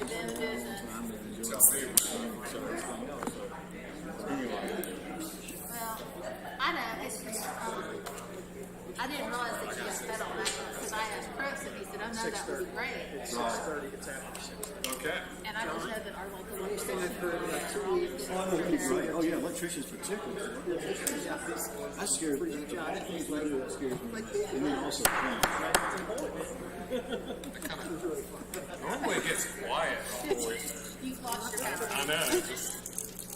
They've been busy. Well, I know, it's just, I didn't realize that you guys fed on that because I asked Chris and he said, oh no, that would be great. Okay. And I just know that our local electrician. Oh yeah, electricians particularly. I scared me. I think that scares me. And then also Normally it gets quiet. You've lost your power. I know.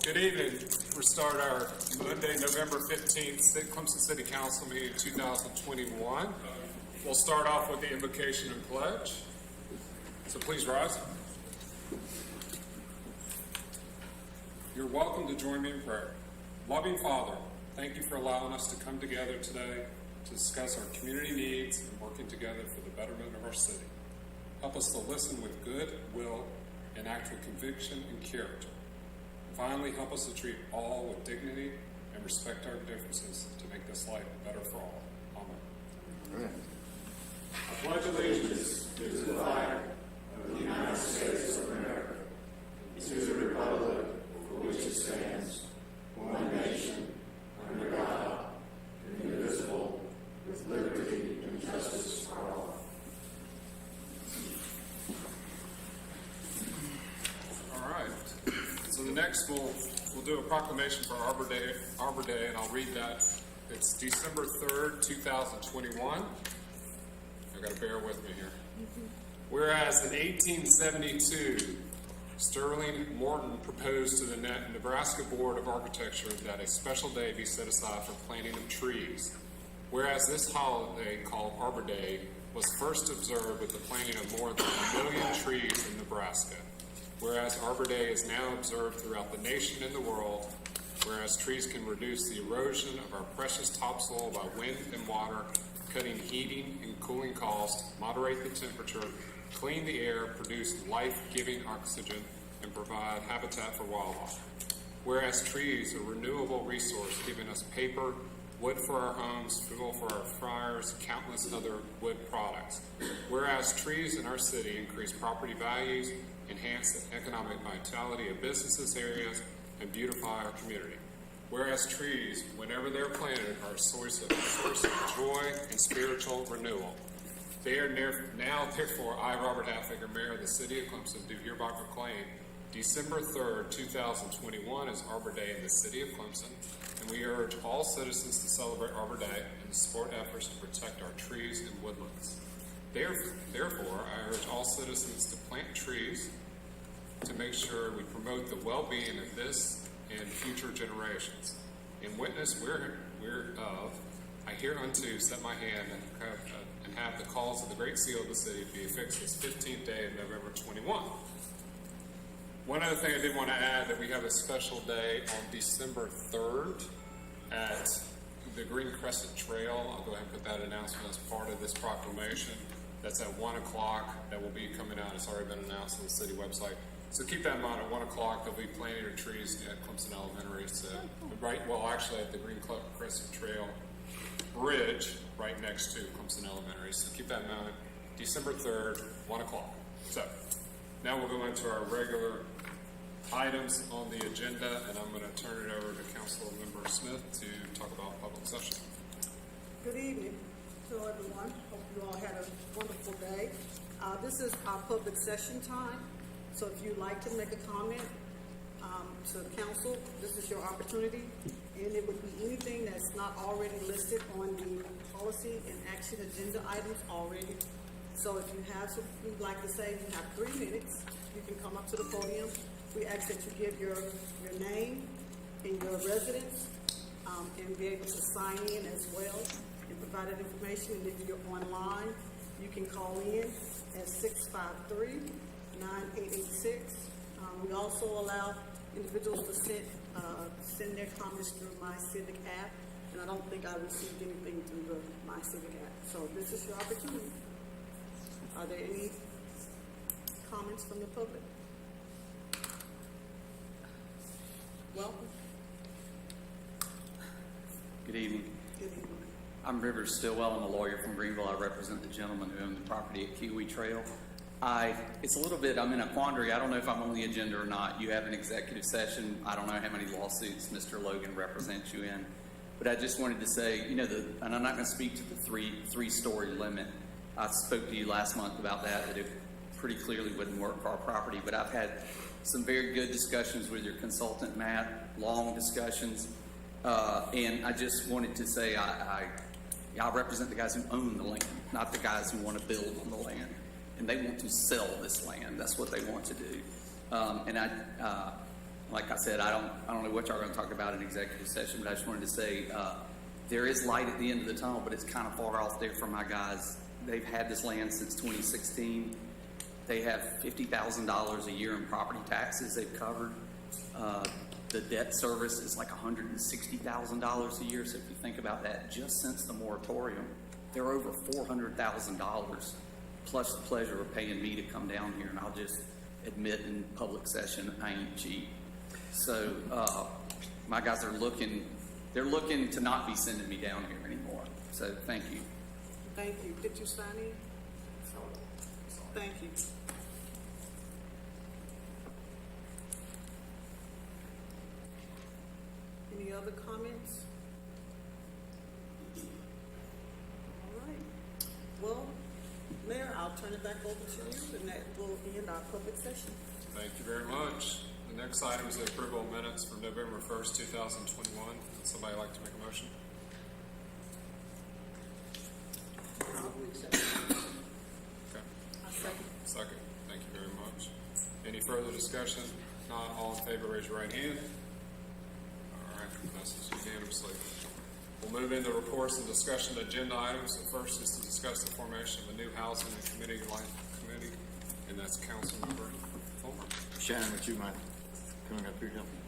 Good evening. We start our Monday, November 15th, Clemson City Council meeting 2021. We'll start off with the invocation and pledge. So please rise. You're welcome to join me in prayer. Loving Father, thank you for allowing us to come together today to discuss our community needs and working together for the betterment of our city. Help us to listen with good will and act with conviction and character. Finally, help us to treat all with dignity and respect our differences to make this life better for all. Amen. I pledge allegiance to the flag of the United States of America, to the republic for which it stands, one nation, under God, indivisible, with liberty and justice for all. All right. So the next we'll do a proclamation for Arbor Day, and I'll read that. It's December 3rd, 2021. I've got to bear with me here. Whereas in 1872, Sterling Morton proposed to the Nebraska Board of Architecture that a special day be set aside for planting of trees. Whereas this holiday, called Arbor Day, was first observed with the planting of more than 1 million trees in Nebraska. Whereas Arbor Day is now observed throughout the nation and the world, whereas trees can reduce the erosion of our precious topsoil by wind and water, cutting heating and cooling costs, moderate the temperature, clean the air, produce life-giving oxygen, and provide habitat for wildlife. Whereas trees are a renewable resource, giving us paper, wood for our homes, fuel for our fryers, countless other wood products. Whereas trees in our city increase property values, enhance the economic vitality of businesses areas, and beautify our community. Whereas trees, whenever they're planted, are a source of joy and spiritual renewal. They are now, therefore, I, Robert Halfaker, Mayor of the City of Clemson, do hereby proclaim December 3rd, 2021 as Arbor Day in the City of Clemson, and we urge all citizens to celebrate Arbor Day and to support efforts to protect our trees and woodlands. Therefore, I urge all citizens to plant trees to make sure we promote the well-being of this and future generations. In witness whereof, I hereunto set my hand and have the cause of the Great Seal of the City be affixed this 15th day of November 21. One other thing I did want to add, that we have a special day on December 3rd at the Green Crescent Trail. I'll go ahead and put that announcement as part of this proclamation. That's at 1 o'clock. That will be coming out. It's already been announced on the city website. So keep that in mind. At 1 o'clock, they'll be planting the trees at Clemson Elementary. So actually at the Green Crescent Trail Bridge, right next to Clemson Elementary. So keep that in mind. December 3rd, 1 o'clock. So now we'll go into our regular items on the agenda, and I'm going to turn it over to Councilmember Smith to talk about public session. Good evening to everyone. Hope you all had a wonderful day. This is our public session time. So if you'd like to make a comment to the council, this is your opportunity. And it would be anything that's not already listed on the policy and action agenda items already. So if you have something you'd like to say, you have 3 minutes. You can come up to the podium. We ask that you give your name and your residence and be able to sign in as well and provide that information. And if you're online, you can call in at 653-9886. We also allow individuals to send their comments through My Civic app, and I don't think I received anything through the My Civic app. So this is your opportunity. Are there any comments from the public? Welcome. Good evening. Good evening. I'm Rivers Stillwell. I'm a lawyer from Greenville. I represent the gentleman who owned the property at Kiwi Trail. It's a little bit, I'm in a quandary. I don't know if I'm on the agenda or not. You have an executive session. I don't know how many lawsuits Mr. Logan represents you in. But I just wanted to say, and I'm not going to speak to the three-story limit. I spoke to you last month about that it pretty clearly wouldn't work for our property. But I've had some very good discussions with your consultant, Matt, long discussions. And I just wanted to say I represent the guys who own the land, not the guys who want to build on the land. And they want to sell this land. That's what they want to do. Like I said, I don't know what y'all are going to talk about in executive session, but I just wanted to say there is light at the end of the tunnel, but it's kind of far off there for my guys. They've had this land since 2016. They have $50,000 a year in property taxes they've covered. The debt service is like $160,000 a year. So if you think about that, just since the moratorium, they're over $400,000 plus the pleasure of paying me to come down here. And I'll just admit in public session, I ain't cheap. So my guys are looking to not be sending me down here anymore. So thank you. Thank you. Did you sign in? Thank you. Any other comments? All right. Well, Mayor, I'll turn it back over to you, and that will end our public session. Thank you very much. The next item is the approval of minutes from November 1st, 2021. Would somebody like to make a motion? Okay. Second. Thank you very much. Any further discussion? Not all in favor, raise your right hand. All right, passes unanimously. We'll move into reports and discussion agenda items. The first is to discuss the formation of a new housing and committee life committee, and that's Councilmember Fulmer. Shannon, would you mind coming up here and helping?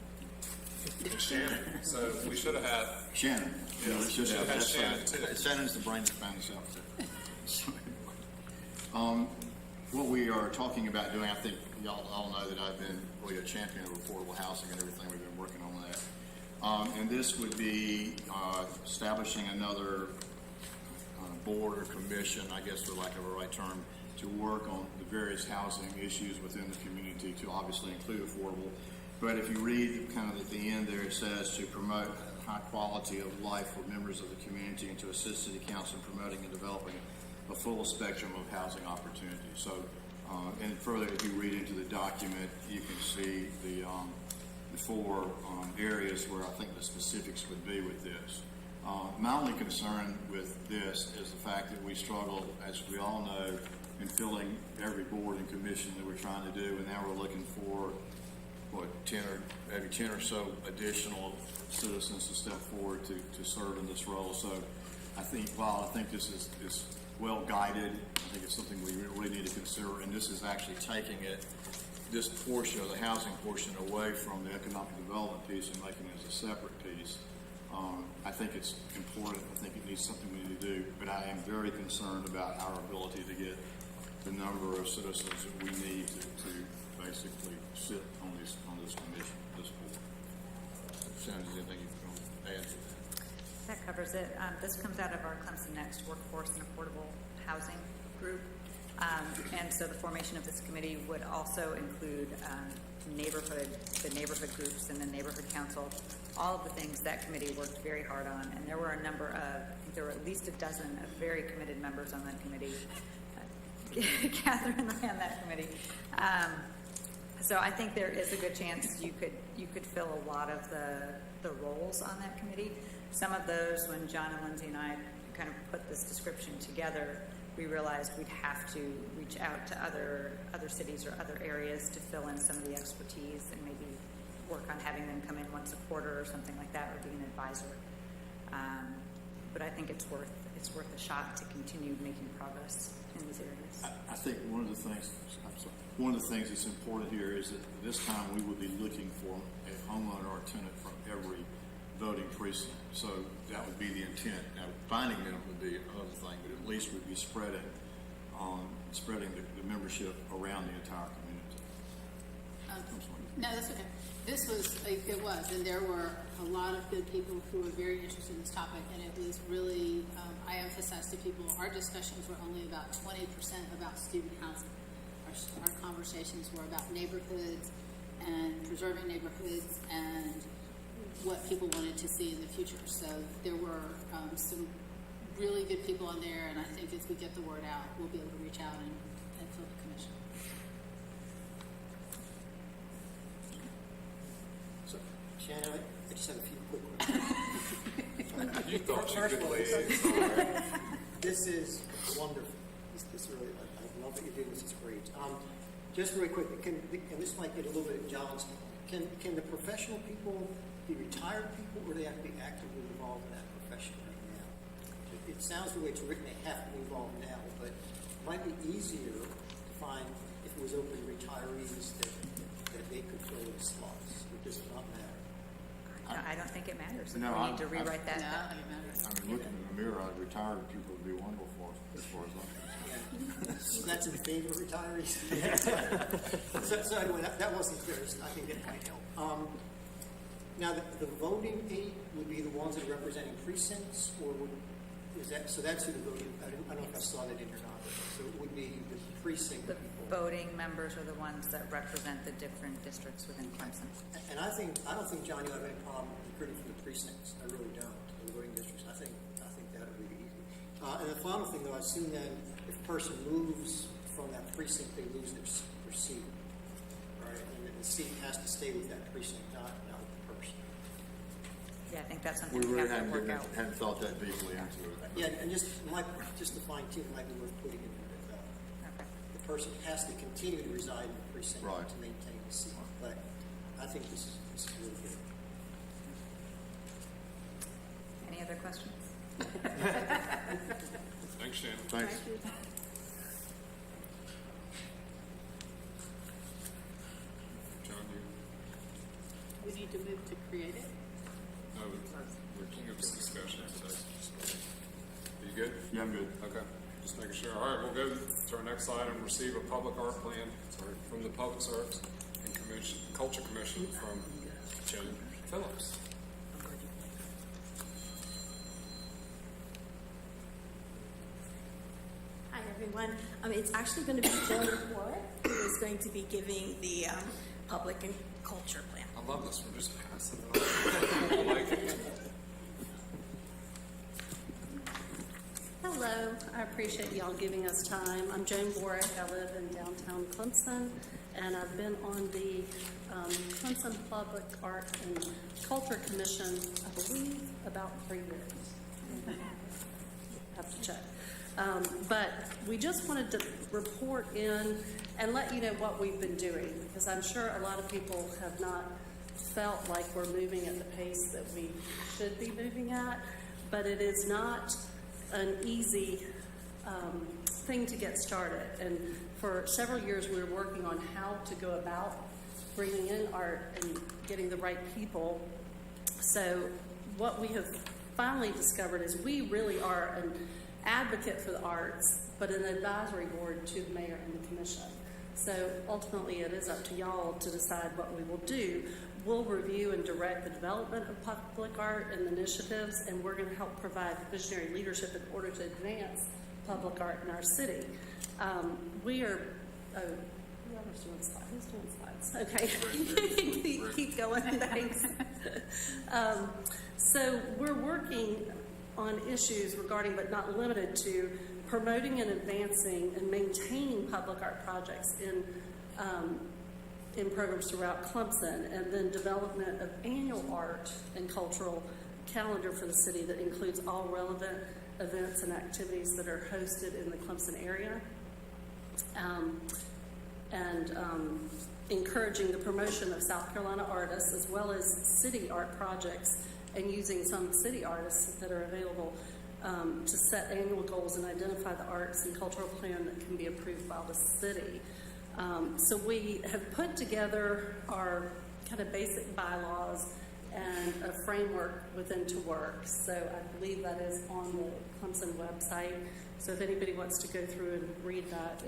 And Shannon. So we should have had Shannon. Yeah, Let's just yeah, that's Shannon, fine. too. Shannon's the brain behind this outfit. So, what we are talking about doing, I think y'all all know that I've been really a champion of affordable housing and everything. We've been working on that. And this would be establishing another board or commission, I guess for lack of a right term, to work on the various housing issues within the community, to obviously include affordable. But if you read kind of at the end there, it says to promote high quality of life for members of the community and to assist City Council in promoting and developing a full spectrum of housing opportunities. So, and further, if you read into the document, you can see the four areas where I think the specifics would be with this. My only concern with this is the fact that we struggle, as we all know, in filling every board and commission that we're trying to do, and now we're looking for 10 or so additional citizens to step forward to serve in this role. So I think while I think this is well guided, I think it's something we really need to consider, and this is actually taking this portion of the housing portion away from the economic development piece and making it as a separate piece. I think it's important. I think it needs something we need to do, but I am very concerned about our ability to get the number of citizens that we need to basically sit on this commission, this board. Shannon, is there anything you want to add to that? That covers it. This comes out of our Clemson Next Workforce and Affordable Housing group. And so the formation of this committee would also include the neighborhood groups and the neighborhood council, all of the things that committee worked very hard on. And there were a number of, I think there were at least a dozen of very committed members on that committee. Catherine ran that committee. So I think there is a good chance you could fill a lot of the roles on that committee. Some of those, when John and Lindsay and I kind of put this description together, we realized we'd have to reach out to other cities or other areas to fill in some of the expertise and maybe work on having them come in once a quarter or something like that, or be an advisor. But I think it's worth a shot to continue making progress in these areas. I think one of the things that's important here is that this time we would be looking for a homeowner or tenant from every voting precinct. So that would be the intent. Now, finding them would be another thing, but at least we'd be spreading the membership around the entire community. No, that's okay. And there were a lot of good people who were very interested in this topic, and it was really, I emphasized to people, our discussions were only about 20% about student housing. our conversations were about neighborhoods and preserving neighborhoods and what people wanted to see in the future. So there were some really good people on there, and I think as we get the word out, we'll be able to reach out and fill the commission. So, Shannon, I just have a few quick questions. You thought you First could of all, leave. this is wonderful. This really, I love what you're doing. This is great. Just very quickly, and this might get a little bit of John's, can the professional people be retired people, or they have to be actively involved in that profession right now? It sounds the way it's written, they have to be involved now, but it might be easier to find, if it was open to retirees, that they could fill those slots. It does not matter. No, I don't think it matters. No, We need to I- rewrite that. No, I don't think it matters. I mean, looking in the mirror, retired people would be wonderful as far as I'm concerned. So that's in favor of retirees? So anyway, that wasn't clear, so I think it might help. Now, the voting aid would be the ones that are representing precincts, or is that, so that's who the voting, I don't know if I saw that in or not, so it would be the precinct The people. voting members are the ones that represent the different districts within Clemson. And I don't think, John, you have any problem recruiting from the precincts, I really don't, the voting districts, I think that would be easy. And the final thing, though, I assume then, if a person moves from that precinct, they lose their seat, right? And the seat has to stay with that precinct, not with the person. Yeah, I think that's something We we really have to work out. hadn't thought that deeply into it. Yeah, and just to fine tune, it might be worth putting in there that Okay. the person has to continue to reside in the precinct Right. to maintain the seat. But I think this is really good. Any other questions? Thanks, Shannon. Thanks. John, you? We need to move to create it. No, we're king of discussion today. Are you good? Yeah, I'm good. Okay, just making sure. All right, we'll go to our next item, receive a public art plan, from the Public Arts and Culture Commission from Jen Phillips. Hi, everyone. It's actually going to be Joan Warwick who is going to be giving the public and culture plan. I love this, we're just passing it on. I like it. Hello, I appreciate y'all giving us time. I'm Joan Borick. I live in downtown Clemson, and I've been on the Clemson Public Art and Culture Commission, I believe, about 3 years. Have to check. But we just wanted to report in and let you know what we've been doing, because I'm sure a lot of people have not felt like we're moving at the pace that we should be moving at, but it is not an easy thing to get started. And for several years, we were working on how to go about bringing in art and getting the right people. So what we have finally discovered is we really are an advocate for the arts, but an advisory board to the mayor and the commission. So ultimately, it is up to y'all to decide what we will do. We'll review and direct the development of public art and initiatives, and we're going to help provide visionary leadership in order to advance public art in our city. We are, whoever's doing slides, who's doing slides? Okay, keep going, thanks. So we're working on issues regarding, but not limited to, promoting and advancing and maintaining public art projects in programs throughout Clemson, and then development of annual art and cultural calendar for the city that includes all relevant events and activities that are hosted in the Clemson area, and encouraging the promotion of South Carolina artists as well as city art projects, and using some city artists that are available to set annual goals and identify the arts and cultural plan that can be approved by the city. So we have put together our kind of basic bylaws and a framework within to work. So I believe that is on the Clemson website. So if anybody wants to go through and read that,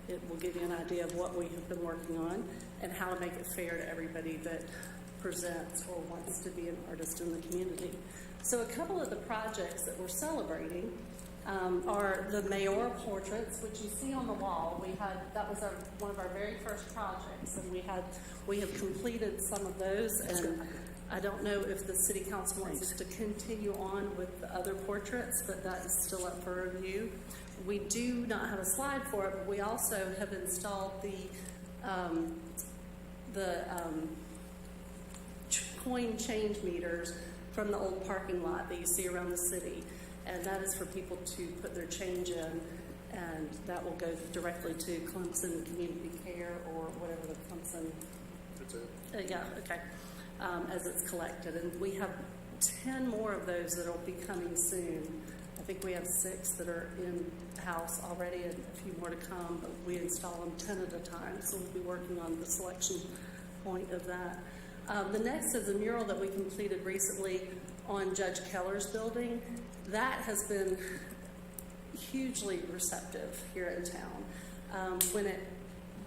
it will give you an idea of what we have been working on and how to make it fair to everybody that presents or wants to be an artist in the community. So a couple of the projects that we're celebrating are the Mayoral Portraits, which you see on the wall. That was one of our very first projects, and we have completed some of those, and I don't know if the city council wants us to continue on with the other portraits, but that is still up for review. We do not have a slide for it, but we also have installed the coin change meters from the old parking lot that you see around the city. And that is for people to put their change in, and that will go directly to Clemson Community Care or whatever the Clemson. That's it. Yeah, okay. As it's collected. And we have 10 more of those that will be coming soon. I think we have 6 that are in-house already and a few more to come, but we install them 10 at a time. So we'll be working on the selection point of that. The next is a mural that we completed recently on Judge Keller's building. That has been hugely receptive here in town.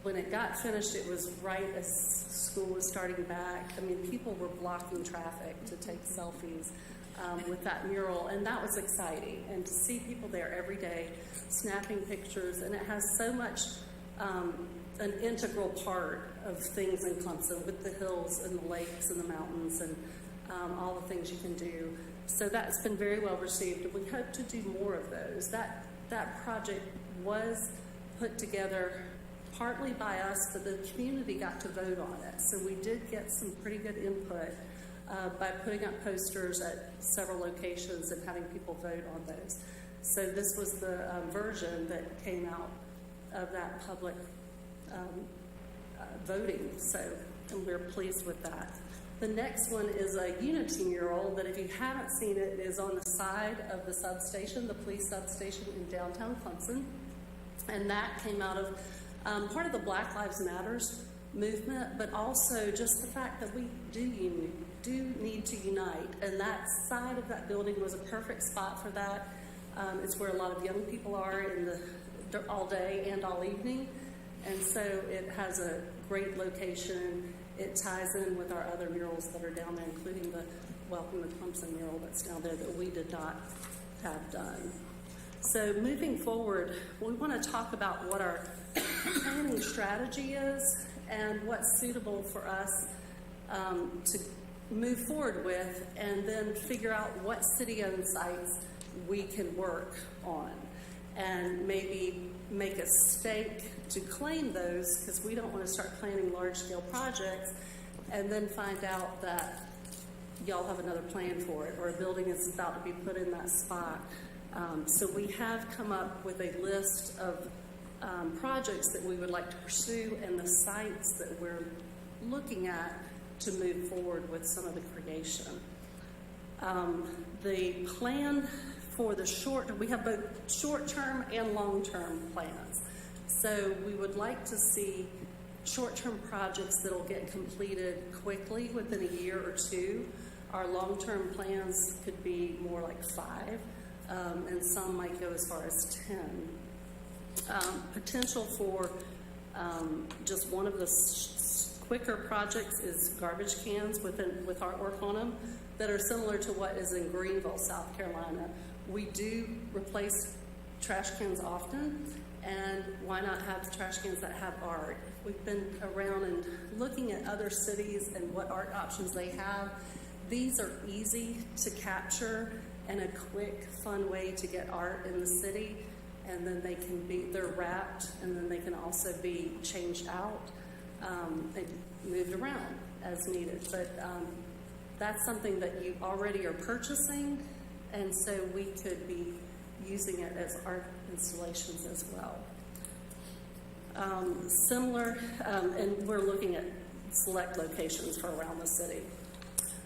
When it got finished, it was right as school was starting back. I mean, people were blocking traffic to take selfies with that mural, and that was exciting. And to see people there every day snapping pictures, and it has so much an integral part of things in Clemson with the hills and the lakes and the mountains and all the things you can do. So that's been very well received, and we hope to do more of those. That project was put together partly by us, but the community got to vote on it. So we did get some pretty good input by putting up posters at several locations and having people vote on those. So this was the version that came out of that public voting. So, and we're pleased with that. The next one is a Unity mural that, if you haven't seen it, is on the side of the substation, the police substation in downtown Clemson. And that came out of part of the Black Lives Matters movement, but also just the fact that we do need to unite. And that side of that building was a perfect spot for that. It's where a lot of young people are all day and all evening. And so it has a great location. It ties in with our other murals that are down there, including the Welcome to Clemson mural that's down there that we did not have done. So moving forward, we want to talk about what our planning strategy is and what's suitable for us to move forward with, and then figure out what city-owned sites we can work on, and maybe make a stake to claim those, because we don't want to start planning large-scale projects and then find out that y'all have another plan for it, or a building is about to be put in that spot. So we have come up with a list of projects that we would like to pursue and the sites that we're looking at to move forward with some of the creation. The plan for we have both short-term and long-term plans. So we would like to see short-term projects that will get completed quickly within a year or 2. Our long-term plans could be more like 5, and some might go as far as 10. Potential for just one of the quicker projects is garbage cans with artwork on them that are similar to what is in Greenville, South Carolina. We do replace trash cans often, and why not have trash cans that have art? We've been around and looking at other cities and what art options they have. These are easy to capture and a quick, fun way to get art in the city, and then they're wrapped, and then they can also be changed out and moved around as needed. But that's something that you already are purchasing, and so we could be using it as art installations as well. And we're looking at select locations for around the city.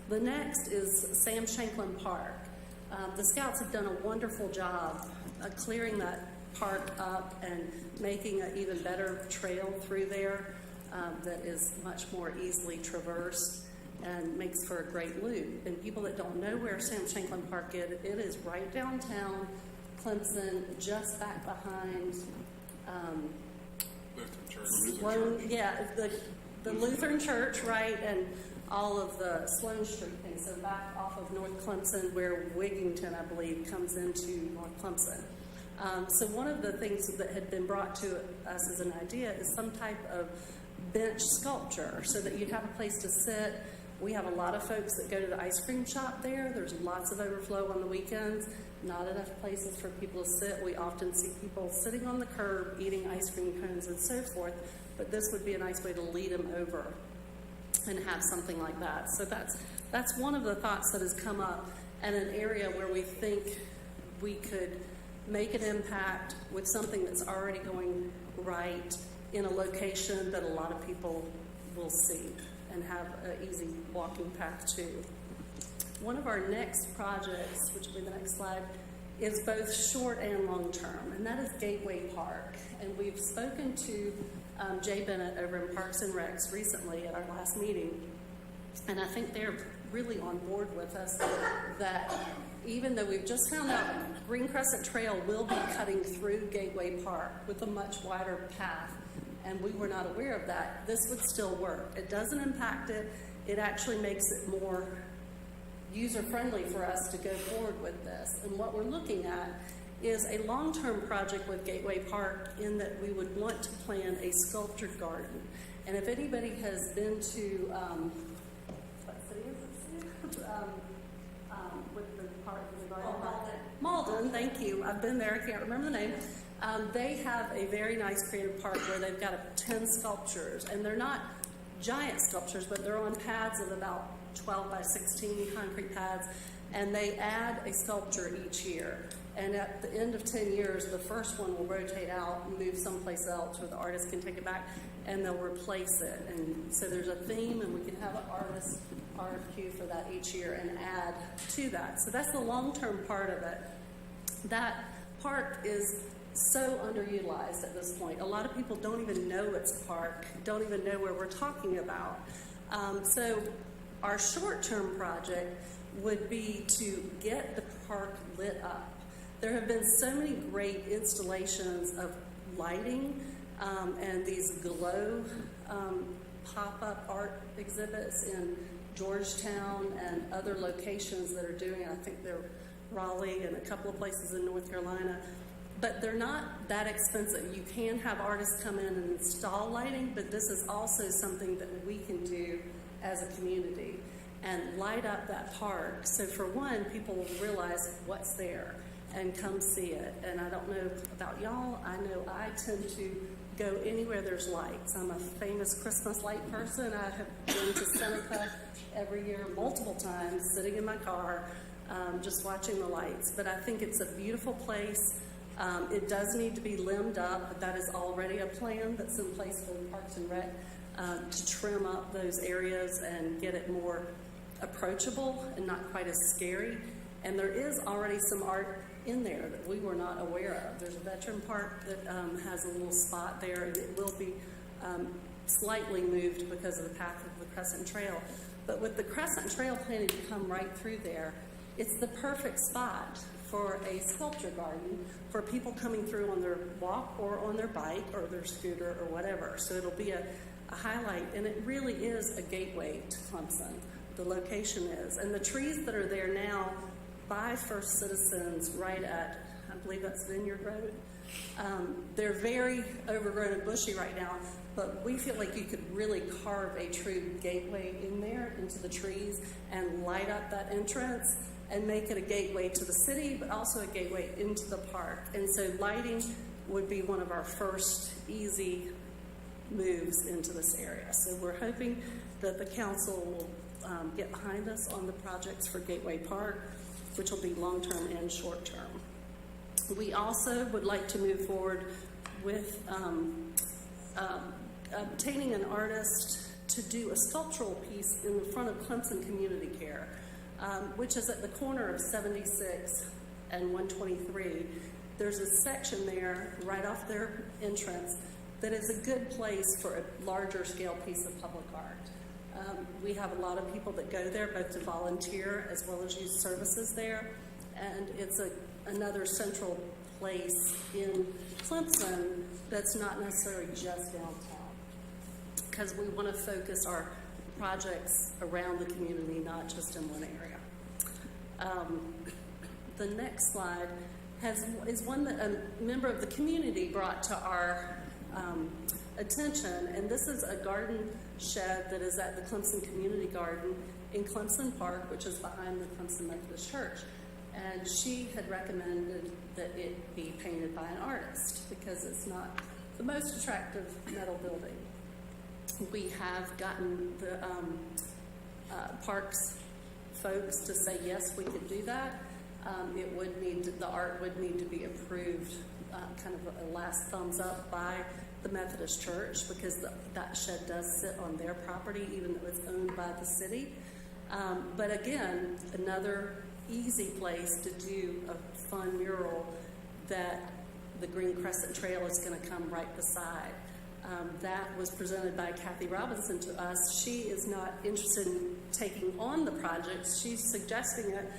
The next is Sam Shanklin Park. The Scouts have done a wonderful job clearing that park up and making an even better trail through there that is much more easily traversed and makes for a great loop. And people that don't know where Sam Shanklin Park is, it is right downtown Clemson, just back behind Sloan, the Lutheran Church, right, and all of the Sloan Street things. So back off of North Clemson, where Wigington, I believe, comes into North Clemson. So one of the things that had been brought to us as an idea is some type of bench sculpture so that you'd have a place to sit. We have a lot of folks that go to the ice cream shop there. There's lots of overflow on the weekends, not enough places for people to sit. We often see people sitting on the curb eating ice cream cones and so forth, but this would be a nice way to lead them over and have something like that. So that's one of the thoughts that has come up, and an area where we think we could make an impact with something that's already going right in a location that a lot of people will see and have an easy walking path to. One of our next projects, which will be the next slide, is both short and long term, and that is Gateway Park. And we've spoken to Jay Bennett over in Parks and Recs recently at our last meeting, and I think they're really on board with us that even though we've just found out Green Crescent Trail will be cutting through Gateway Park with a much wider path, and we were not aware of that, this would still work. It doesn't impact it. It actually makes it more user-friendly for us to go forward with this. And what we're looking at is a long-term project with Gateway Park in that we would want to plan a sculptured garden. And if anybody has been to, what city is it? With the park, the garden. Malden, thank you. I've been there, I can't remember the name. They have a very nice creative park where they've got 10 sculptures, and they're not giant sculptures, but they're on pads of about 12 by 16 concrete pads, and they add a sculpture each year. And at the end of 10 years, the first one will rotate out and move someplace else where the artist can take it back, and they'll replace it. And so there's a theme, and we can have an artist RFQ for that each year and add to that. So that's the long-term part of it. That park is so underutilized at this point. A lot of people don't even know it's a park, don't even know where we're talking about. So our short-term project would be to get the park lit up. There have been so many great installations of lighting and these glow pop-up art exhibits in Georgetown and other locations that are doing, I think they're Raleigh and a couple of places in North Carolina. But they're not that expensive. You can have artists come in and install lighting, but this is also something that we can do as a community and light up that park. So for one, people will realize what's there and come see it. And I don't know about y'all, I know I tend to go anywhere there's lights. I'm a famous Christmas light person. I have been to Seneca every year multiple times, sitting in my car, just watching the lights. But I think it's a beautiful place. It does need to be limbed up, but that is already a plan that's in place for the Parks and Rec to trim up those areas and get it more approachable and not quite as scary. And there is already some art in there that we were not aware of. There's a veteran park that has a little spot there, and it will be slightly moved because of the path of the Crescent Trail. But with the Crescent Trail planning to come right through there, it's the perfect spot for a sculpture garden for people coming through on their walk or on their bike or their scooter or whatever. So it'll be a highlight, and it really is a gateway to Clemson. The location is. And the trees that are there now by First Citizens right at, I believe that's Vineyard Road, they're very overgrown and bushy right now, but we feel like you could really carve a true gateway in there into the trees and light up that entrance and make it a gateway to the city, but also a gateway into the park. And so lighting would be one of our first easy moves into this area. So we're hoping that the council will get behind us on the projects for Gateway Park, which will be long-term and short-term. We also would like to move forward with obtaining an artist to do a sculptural piece in the front of Clemson Community Care, which is at the corner of 76 and 123. There's a section there right off their entrance that is a good place for a larger scale piece of public art. We have a lot of people that go there both to volunteer as well as use services there, and it's another central place in Clemson that's not necessarily just downtown, because we want to focus our projects around the community, not just in one area. The next slide is one that a member of the community brought to our attention, and this is a garden shed that is at the Clemson Community Garden in Clemson Park, which is behind the Clemson Methodist Church. And she had recommended that it be painted by an artist because it's not the most attractive metal building. We have gotten the parks folks to say yes, we could do that. It would need the art would need to be approved, kind of a last thumbs up by the Methodist Church, because that shed does sit on their property, even though it's owned by the city. But again, another easy place to do a fun mural that the Green Crescent Trail is going to come right beside. That was presented by Kathy Robinson to us. She is not interested in taking on the project. She's suggesting it,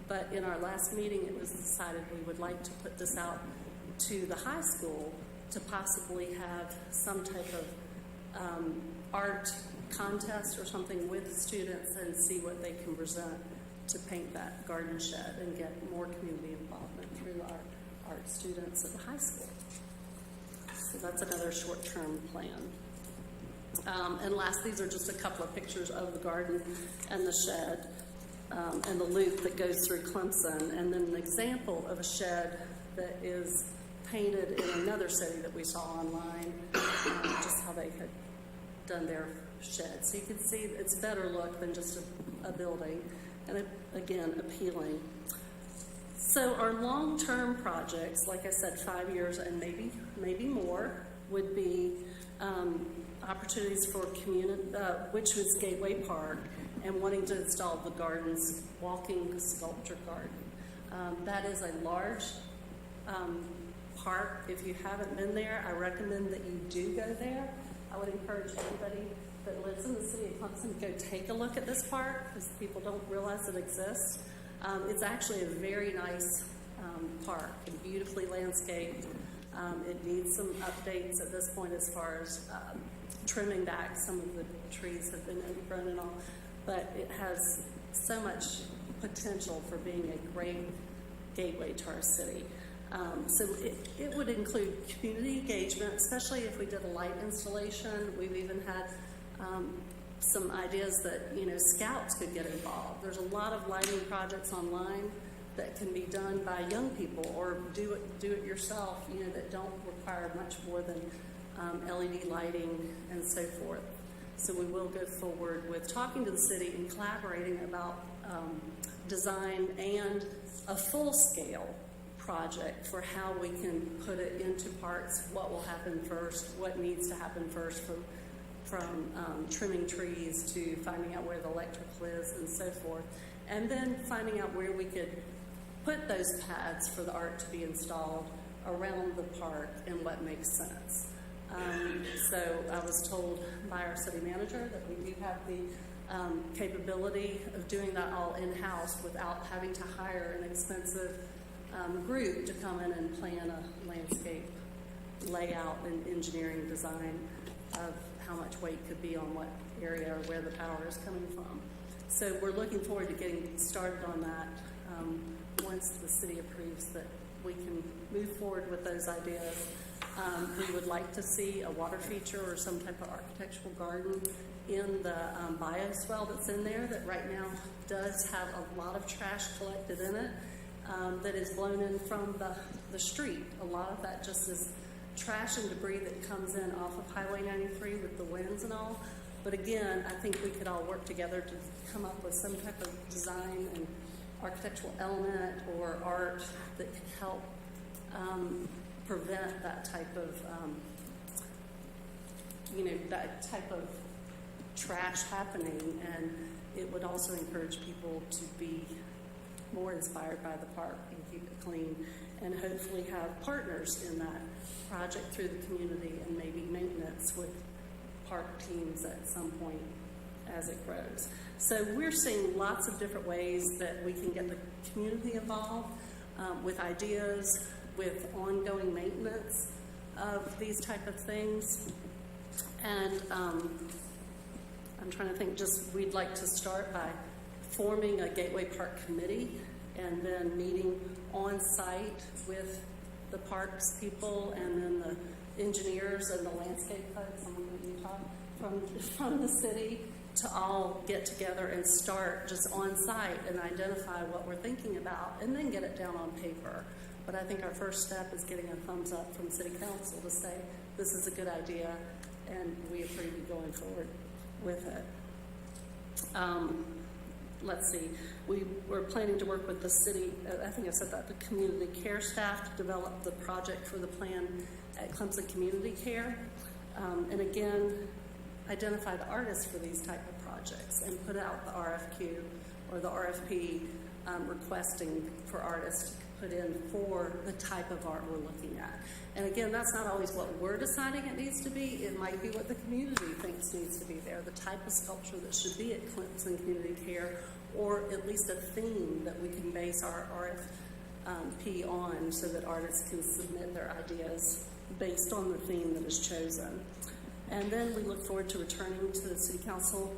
but in our last meeting it was decided we would like to put this out to the high school to possibly have some type of art contest or something with students and see what they can present to paint that garden shed and get more community involvement through our art students at the high school. So that's another short-term plan. And last, these are just a couple of pictures of the garden and the shed and the loop that goes through Clemson, and then an example of a shed that is painted in another city that we saw online, just how they had done their shed. So you can see it's a better look than just a building, and again, appealing. So our long-term projects, like I said, 5 years and maybe more, would be opportunities for community, which was Gateway Park, and wanting to install the gardens, walking sculpture garden. That is a large park. If you haven't been there, I recommend that you do go there. I would encourage anybody that lives in the city of Clemson to go take a look at this park, because people don't realize it exists. It's actually a very nice park and beautifully landscaped. It needs some updates at this point as far as trimming back. Some of the trees have been overgrown and all, but it has so much potential for being a great gateway to our city. So it would include community engagement, especially if we did a light installation. We've even had some ideas that, scouts could get involved. There's a lot of lighting projects online that can be done by young people, or do it yourself, that don't require much more than LED lighting and so forth. So we will go forward with talking to the city and collaborating about design and a full-scale project for how we can put it into parts, what will happen first, what needs to happen first, from trimming trees to finding out where the electrical is and so forth, and then finding out where we could put those pads for the art to be installed around the park and what makes sense. So I was told by our city manager that we do have the capability of doing that all in-house without having to hire an expensive group to come in and plan a landscape layout and engineering design of how much weight could be on what area or where the power is coming from. So we're looking forward to getting started on that once the city approves that we can move forward with those ideas. We would like to see a water feature or some type of architectural garden in the bioswale that's in there that right now does have a lot of trash collected in it that is blown in from the street. A lot of that just is trash and debris that comes in off of Highway 93 with the winds and all. But again, I think we could all work together to come up with some type of design and architectural element or art that could help prevent that type of, that type of trash happening. And it would also encourage people to be more inspired by the park and keep it clean, and hopefully have partners in that project through the community and maybe maintenance with park teams at some point as it grows. So we're seeing lots of different ways that we can get the community involved with ideas, with ongoing maintenance of these type of things. And I'm trying to think, we'd like to start by forming a Gateway Park committee and then meeting on site with the parks people and then the engineers and the landscape folks, I'm looking at Utah, from the city, to all get together and start just on site and identify what we're thinking about and then get it down on paper. But I think our first step is getting a thumbs up from City Council to say, this is a good idea and we approve you going forward with it. Let's see, we're planning to work with the city, I think I said that, the community care staff to develop the project for the plan at Clemson Community Care. And again, identify the artists for these type of projects and put out the RFQ or the RFP requesting for artists to put in for the type of art we're looking at. And again, that's not always what we're deciding it needs to be. It might be what the community thinks needs to be there, the type of sculpture that should be at Clemson Community Care, or at least a theme that we can base our RFP on so that artists can submit their ideas based on the theme that is chosen. And then we look forward to returning to the City Council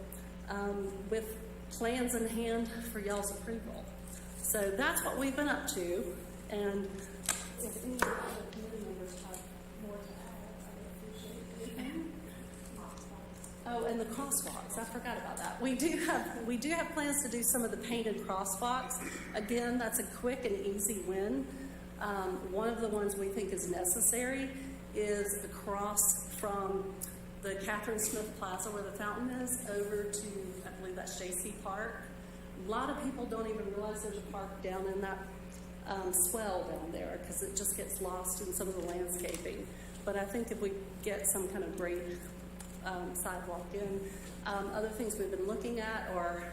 with plans in hand for y'all's approval. So that's what we've been up to. And if any of the other committee members have more to add, I would appreciate it. Oh, and the crosswalks. I forgot about that. We do have plans to do some of the painted crosswalks. Again, that's a quick and easy win. One of the ones we think is necessary is across from the Catherine Smith Plaza where the fountain is over to, I believe that's J.C. Park. A lot of people don't even realize there's a park down in that swell down there because it just gets lost in some of the landscaping. But I think if we get some kind of great sidewalk in, other things we've been looking at are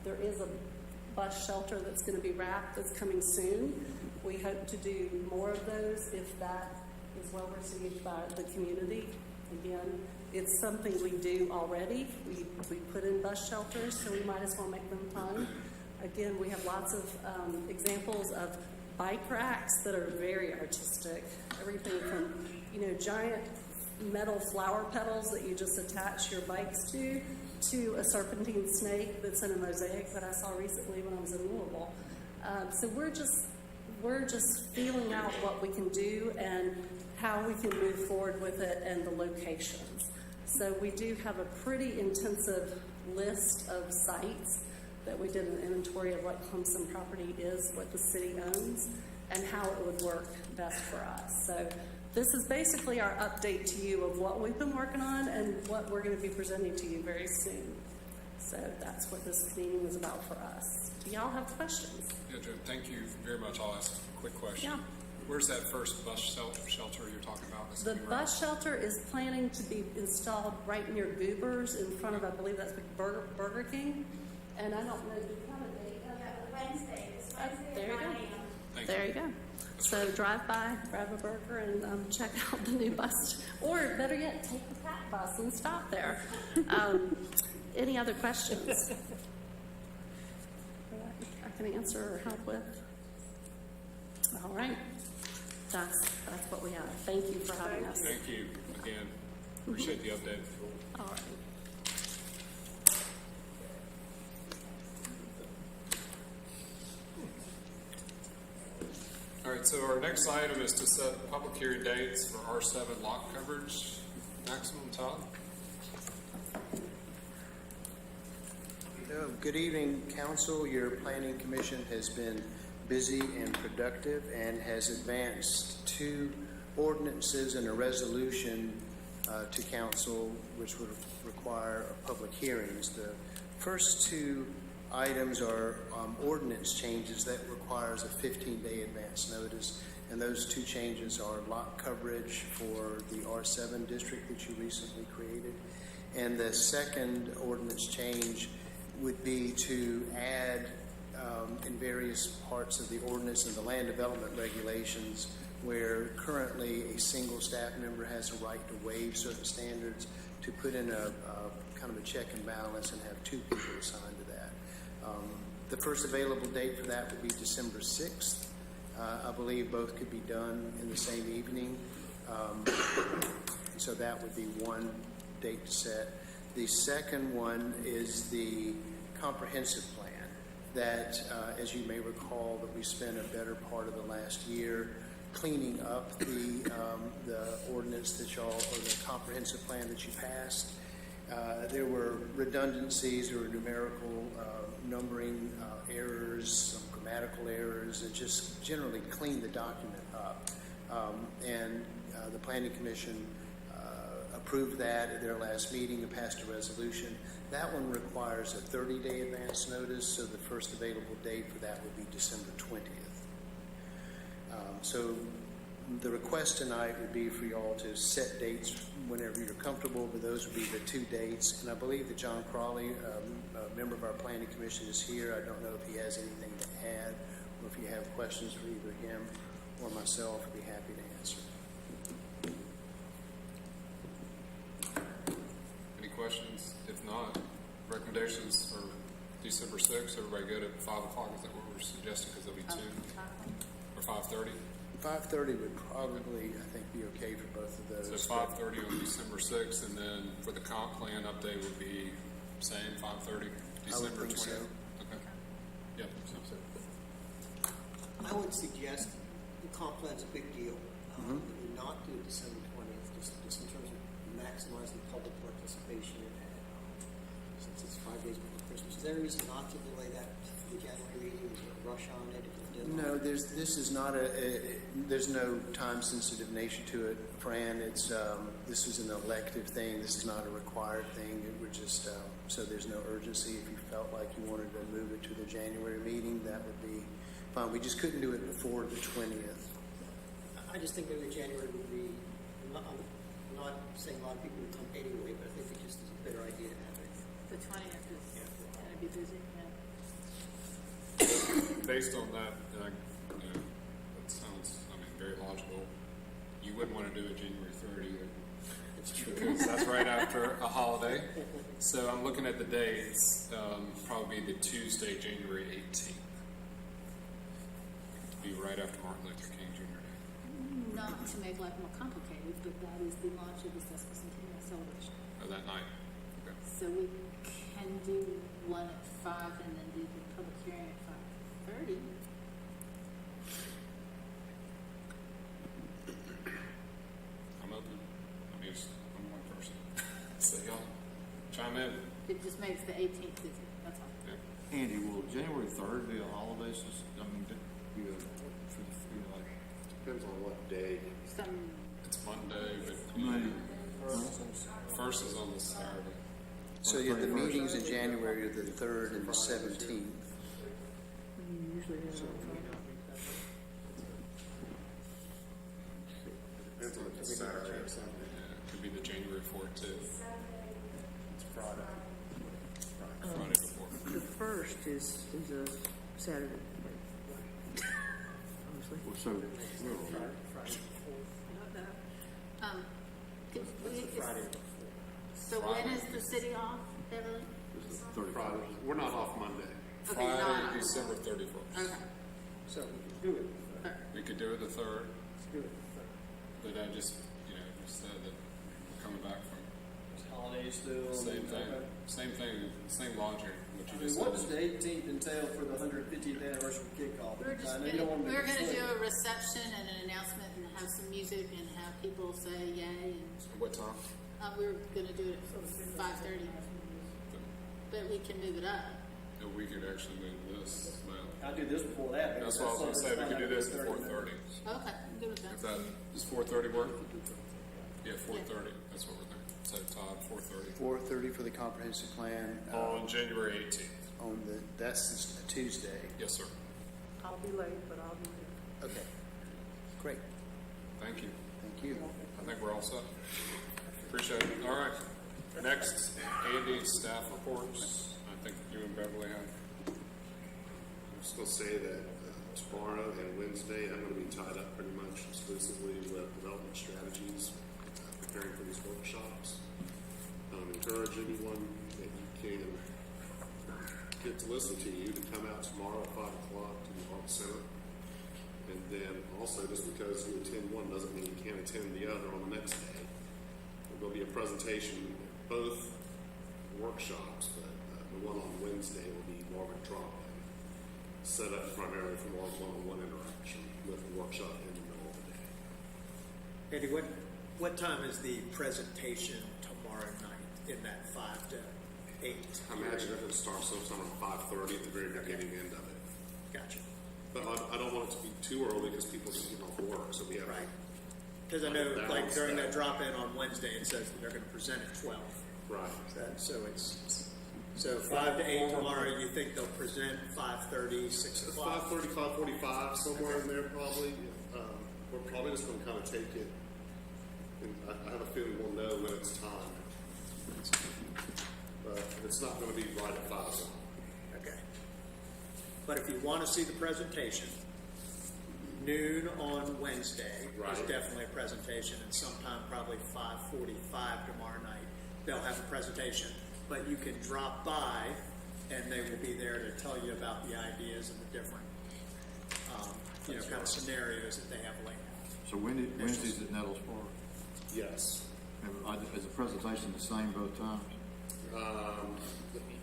there is a bus shelter that's going to be wrapped that's coming soon. We hope to do more of those if that is well received by the community. Again, it's something we do already. We put in bus shelters, so we might as well make them fun. Again, we have lots of examples of bike racks that are very artistic. Everything from, giant metal flower petals that you just attach your bikes to a serpentine snake that's in a mosaic that I saw recently when I was in Louisville. So we're just feeling out what we can do and how we can move forward with it and the locations. So we do have a pretty intensive list of sites that we did an inventory of what Clemson property is, what the city owns, and how it would work best for us. So this is basically our update to you of what we've been working on and what we're going to be presenting to you very soon. So that's what this meeting was about for us. Do y'all have questions? Yeah, Jim, thank you very much. I'll ask a quick question. Yeah. Where's that first bus shelter you're talking about? The bus shelter is planning to be installed right near Goobers in front of, I believe that's Burger King. And I don't know, do you have a date? Wednesday. It's Wednesday There you at 9 go. a.m. Thank There you. you go. So drive by, grab a burger, and check out the new bus. Or better yet, take the cat bus and stop there. Any other questions? I can answer or help with. All right. That's what we have. Thank you for having us. Thank you again. Appreciate the update. All right. All right, so our next item is to set public hearing dates for R7 lot coverage maximum. Todd? Good evening, Council. Your Planning Commission has been busy and productive and has advanced 2 ordinances and a resolution to Council, which would require public hearings. The first 2 items are ordinance changes that requires a 15-day advance notice, and those 2 changes are lot coverage for the R7 district that you recently created, and the second ordinance change would be to add in various parts of the ordinance and the land development regulations where currently a single staff member has a right to waive certain standards, to put in a kind of a check and balance and have 2 people assigned to that. The first available date for that would be December 6th. I believe both could be done in the same evening. So that would be one date to set. The second one is the comprehensive plan that, as you may recall, that we spent a better part of the last year cleaning up the ordinance that y'all, or the comprehensive plan that you passed. There were redundancies, there were numerical numbering errors, some grammatical errors, and just generally cleaned the document up. And the Planning Commission approved that at their last meeting and passed a resolution. That one requires a 30-day advance notice, so the first available date for that would be December 20th. So the request tonight would be for y'all to set dates whenever you're comfortable, but those would be the two dates. And I believe that John Crawley, a member of our Planning Commission, is here. I don't know if he has anything to add, or if you have questions for either him or myself, I'd be happy to answer. Any questions? If not, recommendations for December 6th, everybody good at 5 o'clock? Is that what we're suggesting? Because there'll be two, or 5:30? 5:30 would probably, I think, be okay for both of those. So 5:30 on December 6th, and then for the comp plan update would be same 5:30, December 20th? think so. Okay. Yep. I would suggest the comp plan's a big deal. That we not do it December 20th, just in terms of maximizing public participation. And, since it's 5 days before Christmas, is there a reason not to delay that to the January meeting? Is there a rush on it? No, this is not there's no time-sensitive nature to it, Fran. This is an elective thing. This is not a required thing. We're just, so there's no urgency. If you felt like you wanted to move it to the January meeting, that would be fine. We just couldn't do it before the 20th. I just think maybe January would be, I'm not saying a lot of people would come anyway, but I think it just is a better idea to have it. The 20th is going to be busy, yeah. Based on that, that sounds, very logical. You wouldn't want to do it January 3rd either. It's true. Because that's right after a holiday. So I'm looking at the dates, probably the Tuesday, January 18th. Be right after Martin Luther King Jr. Day. Not to make life more complicated, but that is the launch of the sesquicentennial celebration. Oh, that night. Okay. So we can do one at 5 and then do the public hearing at 5:30. I'm open. I'm one person. So y'all chime in. It just makes the 18th busy, that's all. Yeah. Andy, will January 3rd be a holiday? Depends on what day. Some, It's Monday, but first is on the Saturday. So yeah, the meetings in January are the 3rd and the 17th. Depends on if it's Saturday or Sunday. Yeah, could be the January 4th too. It's Friday. Friday before. The first is a Saturday. Honestly. Well, so, could we, so when is the city off, Beverly? this is the 31st. Friday. We're not off Monday. Okay, not Friday, on- December 31st. Okay. So we can do it. We could do it the 3rd, Let's do it. but I just said that we're coming back from Holidays still. same thing, same logic, what I you mean, just what does said. the 18th entail for the 150th anniversary kickoff? We're just I know you don't want to we're make gonna it do slow. a reception and an announcement and have some music and have people say yay and, What time? we're gonna do it at 5:30. But we can move it up. We could actually move this. I'll do this before that. That's what I was gonna say, we could do this at 4:30. Okay, I'm good with If that. does 4:30 work? Yeah, 4:30, that's what we're doing. So Todd, 4:30. 4:30 for the comprehensive plan On January 18th. on that's a Tuesday. Yes, sir. I'll be late, but I'll be there. Okay, great. Thank you. Thank you. I think we're all set. Appreciate it. All right. Next, Andy, staff reports. I think you and Beverly have. I'm just going to say that tomorrow and Wednesday, I'm going to be tied up pretty much exclusively with development strategies, preparing for these workshops. Encourage anyone that you can get to listen to you to come out tomorrow at 5 o'clock to the Art Center. And then also, just because you attend one doesn't mean you can't attend the other on the next day. There'll be a presentation at both workshops, but the one on Wednesday will be more of a drop-in. set up primarily for more one-on-one interaction with the workshop in the middle of the day. Andy, what time is the presentation tomorrow night in that 5 to 8? I imagine if it starts sometime around 5:30 at the very beginning end of it. Gotcha. But I don't want it to be too early because people just get off work, so we have. Right. Because I know, like, balance during that that. drop-in on Wednesday, it says that they're going to present at 12. Right. So 5 to 8 tomorrow, you think they'll present 5:30, 6 o'clock? 5:30, 5:45, somewhere in there probably. We're probably just going to kind of take it, and I have a feeling we'll know when it's time. But it's not going to be right at 5 o'clock. Okay. But if you want to see the presentation, noon on Wednesday is Right. definitely a presentation, and sometime probably 5:45 tomorrow night, they'll have a presentation. But you can drop by, and they will be there to tell you about the ideas and the different, kind of scenarios that they have laid out. So Wednesdays at Nettles Park. Yes. Is the presentation the same both times?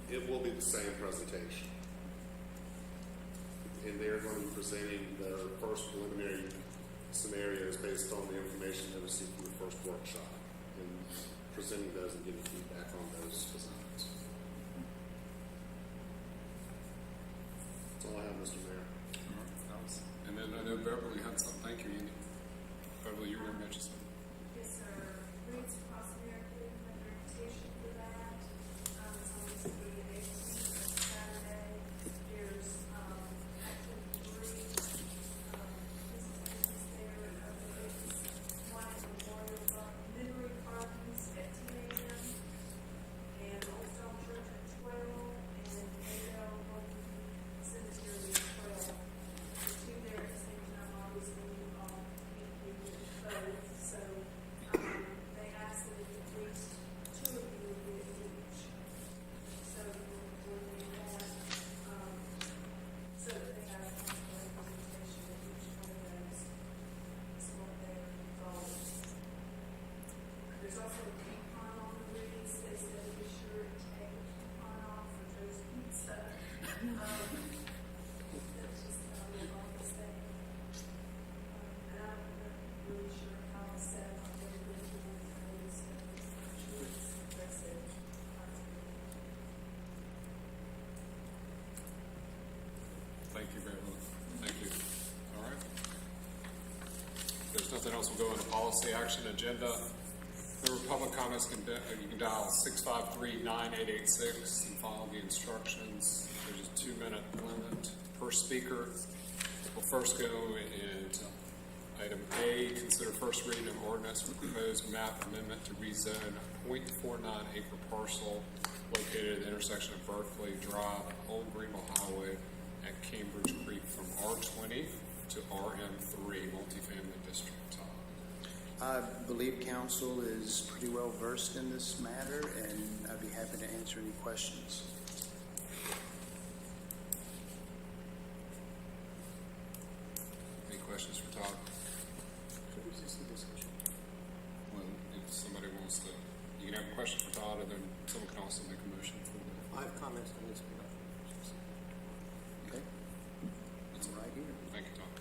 It will be the same presentation. And they're going to be presenting their first preliminary scenarios based on the information they received from the first workshop and presenting those and giving feedback on those designs. That's all I have, Mr. Mayor. And then I know Beverly had something. Thank you, Andy. Beverly, you were going to mention something. Yes, sir. Roots Across America, another invitation for that. It's on the 18th, Saturday. There's actually 3 presentations there. One at Memorial Park, Memory Gardens at 10 a.m. and Old Stone Church at 12 and Mayoral Cemetery at 12. The 2 there at the same time, obviously, both. So they asked that at least 2 of you would be at each. So we'll coordinate that. So that they have a representation of each one of those. Is what they're involved. There's also a coupon on the reads. They said be sure to take a coupon off for Joe's Pizza. That's just a little obvious thing. And I'm not really sure how it's set up. I've never been to one of those. It's impressive. Thank you, Beverly. Thank you. All right. If there's nothing else, we'll go into policy action agenda. The public comments, you can dial 653-9886 and follow the instructions. There's a 2-minute limit per speaker. We'll first go into item A, consider first reading of ordinance for proposed map amendment to rezone a .49 acre parcel located at the intersection of Berkeley Drive and Old Greenville Highway at Cambridge Creek from R20 to RM3 multifamily district. I believe council is pretty well versed in this matter, and I'd be happy to answer any questions. Any questions for Todd? Well, if somebody wants to, you can have a question for Todd, and then someone can also make a motion for the. I have comments on this. Okay? That's right here. Thank you, Todd.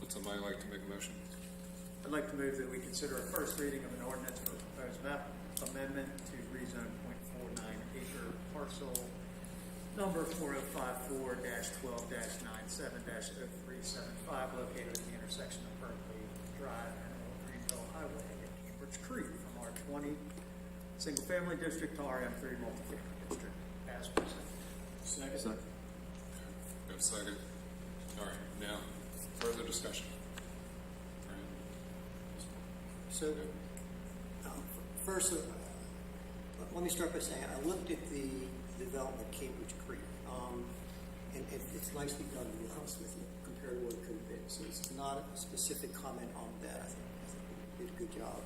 Would somebody like to make a motion? I'd like to move that we consider a first reading of an ordinance for proposed map amendment to rezone .49 acre parcel number 4054-12-97-0375 located at the intersection of Berkeley Drive and Old Greenville Highway at Cambridge Creek from R20 single family district to RM3 multifamily district as presented. Second. We have a second. All right, now, further discussion. All right. So, first, let me start by saying I looked at the development of Cambridge Creek, and it's nicely done, to be honest with you, compared to what it could have been. So it's not a specific comment on that. I think you did a good job.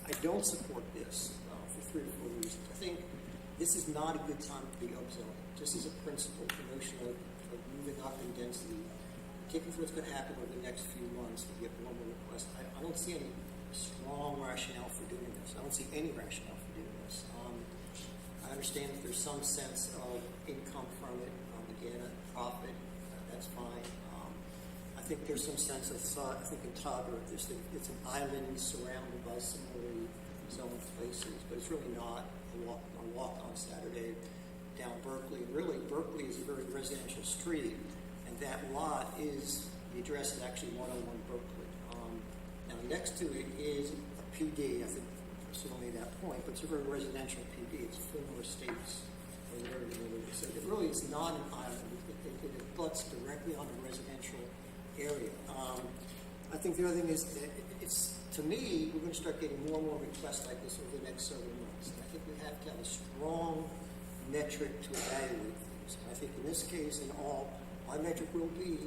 I don't support this for 3 or 4 reasons. I think this is not a good time to be upzoning. Just as a principle, the notion of moving up in density, taking for what's going to happen over the next few months, we get one more request. I don't see any strong rationale for doing this. I don't see any rationale for doing this. I understand that there's some sense of income from it. again, a profit, that's fine. I think there's some sense, I think in Togger, it's an island surrounded by similarly zoned places, but it's really not a walk on Saturday down Berkeley. And really, Berkeley is a very residential street, and that lot is, the address is actually 101 Berkeley. Now, next to it is a PD, I think, certainly at that point, but it's a very residential PD. It's Fillmore Estates. So it really is not an island. It abuts directly on the residential area. I think the other thing is that to me, we're going to start getting more and more requests like this over the next several months. And I think we have to have a strong metric to evaluate things. And I think in this case, in all, my metric will be,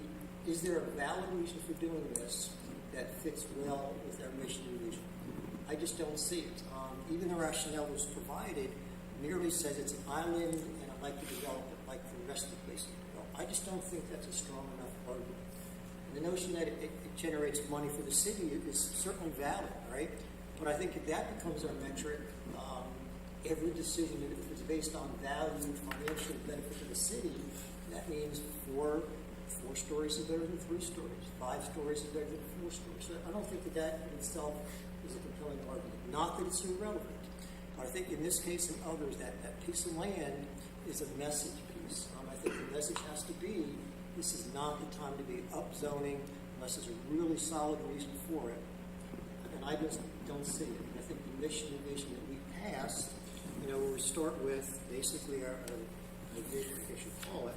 is there a valid reason for doing this that fits well with our mission and vision? I just don't see it. Even the rationale that was provided merely says it's an island and I'd like to develop it like the rest of the places to develop. I just don't think that's a strong enough argument. And the notion that it generates money for the city is certainly valid, right? But I think if that becomes our metric, every decision, if it's based on value, financial benefit to the city, that means four stories is better than 3 stories. 5 stories is better than 4 stories. So I don't think that in itself is a compelling argument. Not that it's irrelevant. But I think in this case and others, that piece of land is a message piece. I think the message has to be, this is not the time to be upzoning unless there's a really solid reason for it. And I just don't see it. And I think the mission and vision that we passed, where we start with basically our vision, I guess you call it,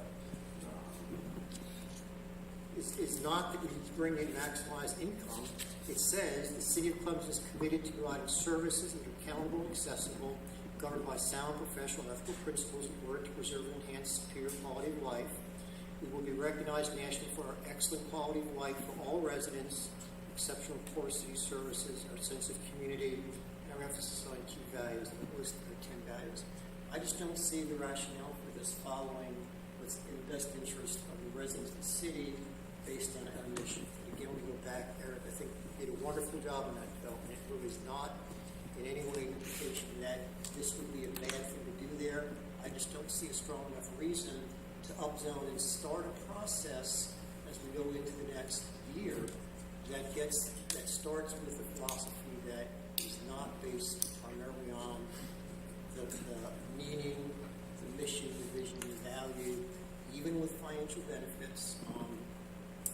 is not that we bring in maximized income. It says the City of Clemson is committed to providing services that are accountable and accessible, governed by sound professional and ethical principles in order to preserve and enhance superior quality of life. We will be recognized nationally for our excellent quality of life for all residents, exceptional core city services, our sense of community, and our emphasis on key values, and the list of the 10 values. I just don't see the rationale for this following what's in the best interest of the residents of the city based on our mission. And again, we go back, Eric, I think you did a wonderful job in that development. It really is not in any way an indication that this would be a bad thing to do there. I just don't see a strong enough reason to upzone and start a process as we go into the next year that starts with a philosophy that is not based primarily on the meaning, the mission, the vision, the value, even with financial benefits.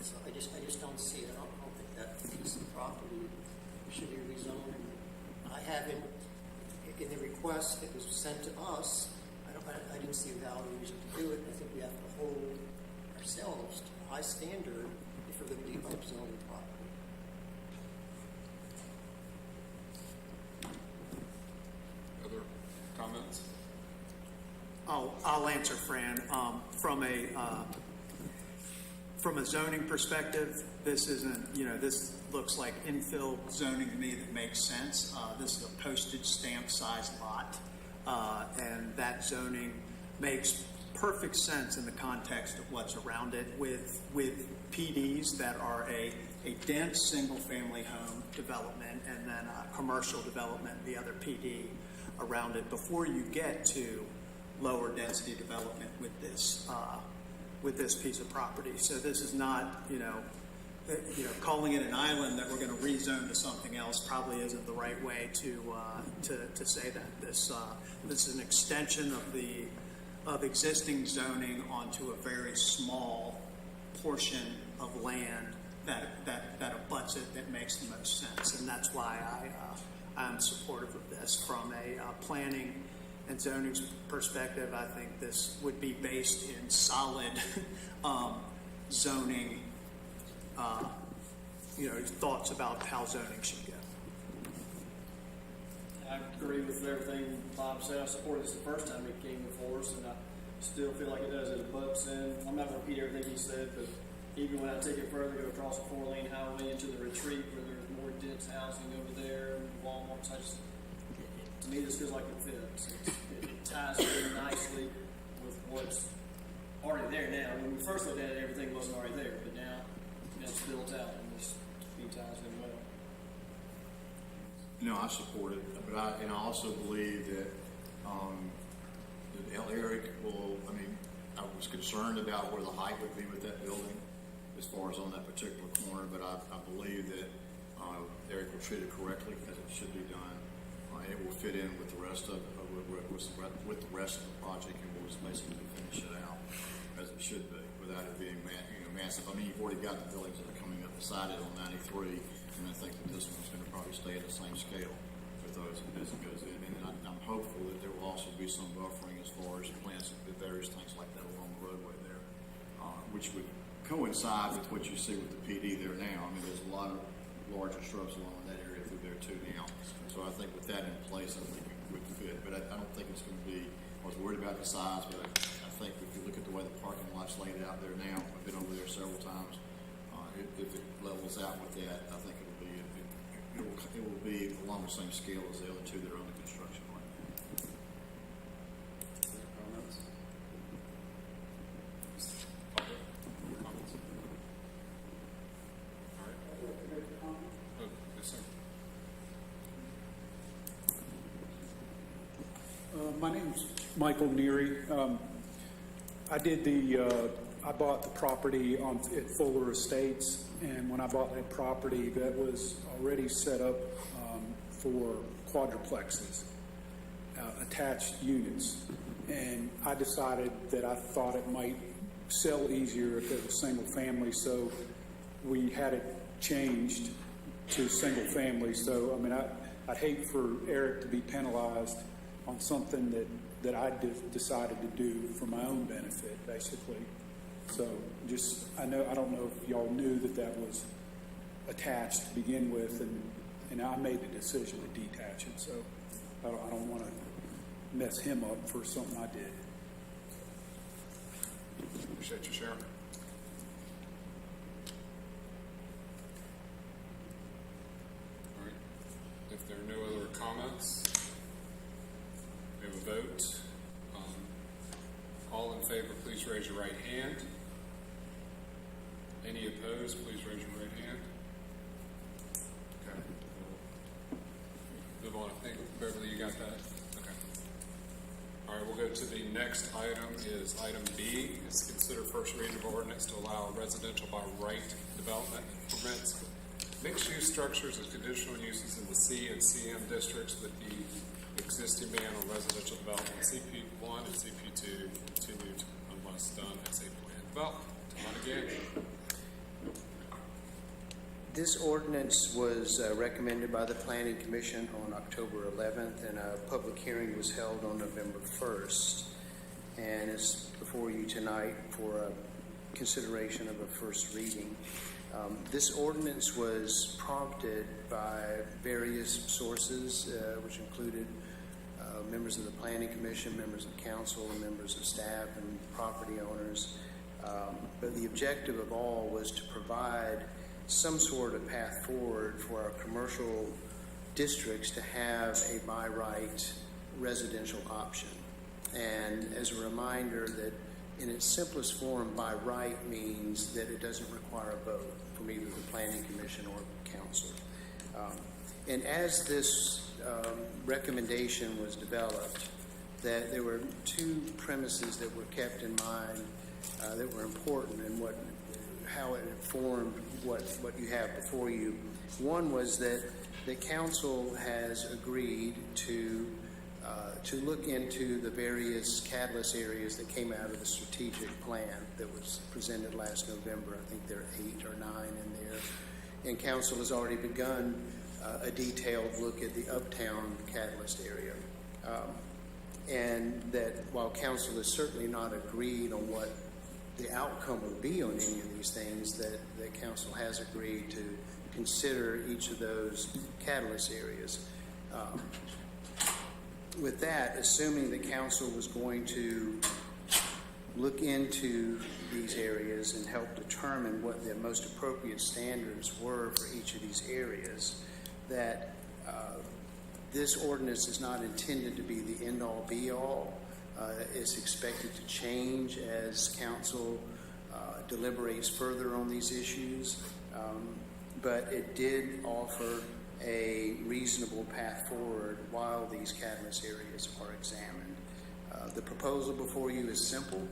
So I just don't see it. I don't think that piece of property should be rezoned. I haven't, in the request that was sent to us, I didn't see a valid reason to do it. I think we have to hold ourselves to a high standard if we're going to be upzoning property. Other comments? I'll answer, Fran. From a zoning perspective, this isn't, this looks like infill zoning to me that makes sense. This is a postage stamp sized lot, and that zoning makes perfect sense in the context of what's around it with PDs that are a dense single-family home development and then a commercial development, the other PD around it, before you get to lower density development with this piece of property. So this is not, calling it an island that we're going to rezone to something else probably isn't the right way to say that. This is an extension of existing zoning onto a very small portion of land that abuts it, that makes the most sense, and that's why I'm supportive of this. From a planning and zoning perspective, I think this would be based in solid zoning, thoughts about how zoning should go. I agree with everything Bob said. I supported this the first time it came before us, and I still feel like it does. It abuts in. I'm not going to repeat everything he said, but even when I take it further, go across the 4-lane highway into the retreat where there's more dense housing over there and Walmart's, to me, this feels like it fits. It ties very nicely with what's already there now. When we first looked at it, everything wasn't already there, but now it's built out and this ties in well. I support it, but I also believe that Eric will. I was concerned concerned about where the height would be with that building as far as on that particular corner, but I believe that Eric will treat it correctly as it should be done. It will fit in with the rest of with the rest of the project, and we'll just basically finish it out as it should be without it being massive. I mean, you've already got the buildings that are coming up beside it on 93, and I think that this one's going to probably stay at the same scale with those as it goes in. And I'm hopeful that there will also be some buffering as far as plants and various things like that along the roadway there, which would coincide with what you see with the PD there now. I mean, there's a lot of larger shrubs along that area through there too now. So I think with that in place, I think it would fit. But I don't think it's going to be, I was worried about the size, but I think if you look at the way the parking lot's laid out there now, I've been over there several times, if it levels out with that, I think it will be along the same scale as the other two that are under construction right now. Comments? Comments? All right. Oh, yes, sir. My name's Michael Neary. I bought the property at Fuller Estates, and when I bought that property, that was already set up for quadruplexes, attached units. And I decided that I thought it might sell easier if it was single family, so we had it changed to single family. So, I mean, I'd hate for Eric to be penalized on something that I decided to do for my own benefit, basically. So I don't know if y'all knew that was attached to begin with, and I made the decision to detach it. So I don't want to mess him up for something I did. Appreciate you sharing. All right. If there are no other comments, we have a vote. All in favor, please raise your right hand. Any opposed, please raise your right hand. Okay. Move on. I think, Beverly, you got that? Okay. All right, we'll go to the next item is item B. It's consider first reading of ordinance to allow residential by right development and permits mixed-use structures as conditional uses in the C and CM districts with the existing ban on residential development CP1 and CP2 continued unless done as a planned development. Come on again. This ordinance was recommended by the Planning Commission on October 11th, and a public hearing was held on November 1st. And it's before you tonight for a consideration of a first reading. This ordinance was prompted by various sources, which included members of the Planning Commission, members of council, and members of staff and property owners. But the objective of all was to provide some sort of path forward for our commercial districts to have a by right residential option. And as a reminder that in its simplest form, by right means that it doesn't require a vote from either the Planning Commission or council. And as this recommendation was developed, that there were two premises that were kept in mind that were important and how it informed what you have before you. One was that the council has agreed to look into the various catalyst areas that came out of the strategic plan that was presented last November. I think there are 8 or 9 in there. And council has already begun a detailed look at the uptown catalyst area. And that while council has certainly not agreed on what the outcome will be on any of these things, that council has agreed to consider each of those catalyst areas. With that, assuming the council was going to look into these areas and help determine what the most appropriate standards were for each of these areas, that this ordinance is not intended to be the end-all, be-all. It's expected to change as council deliberates further on these issues, but it did offer a reasonable path forward while these catalyst areas are examined. The proposal before you is simple.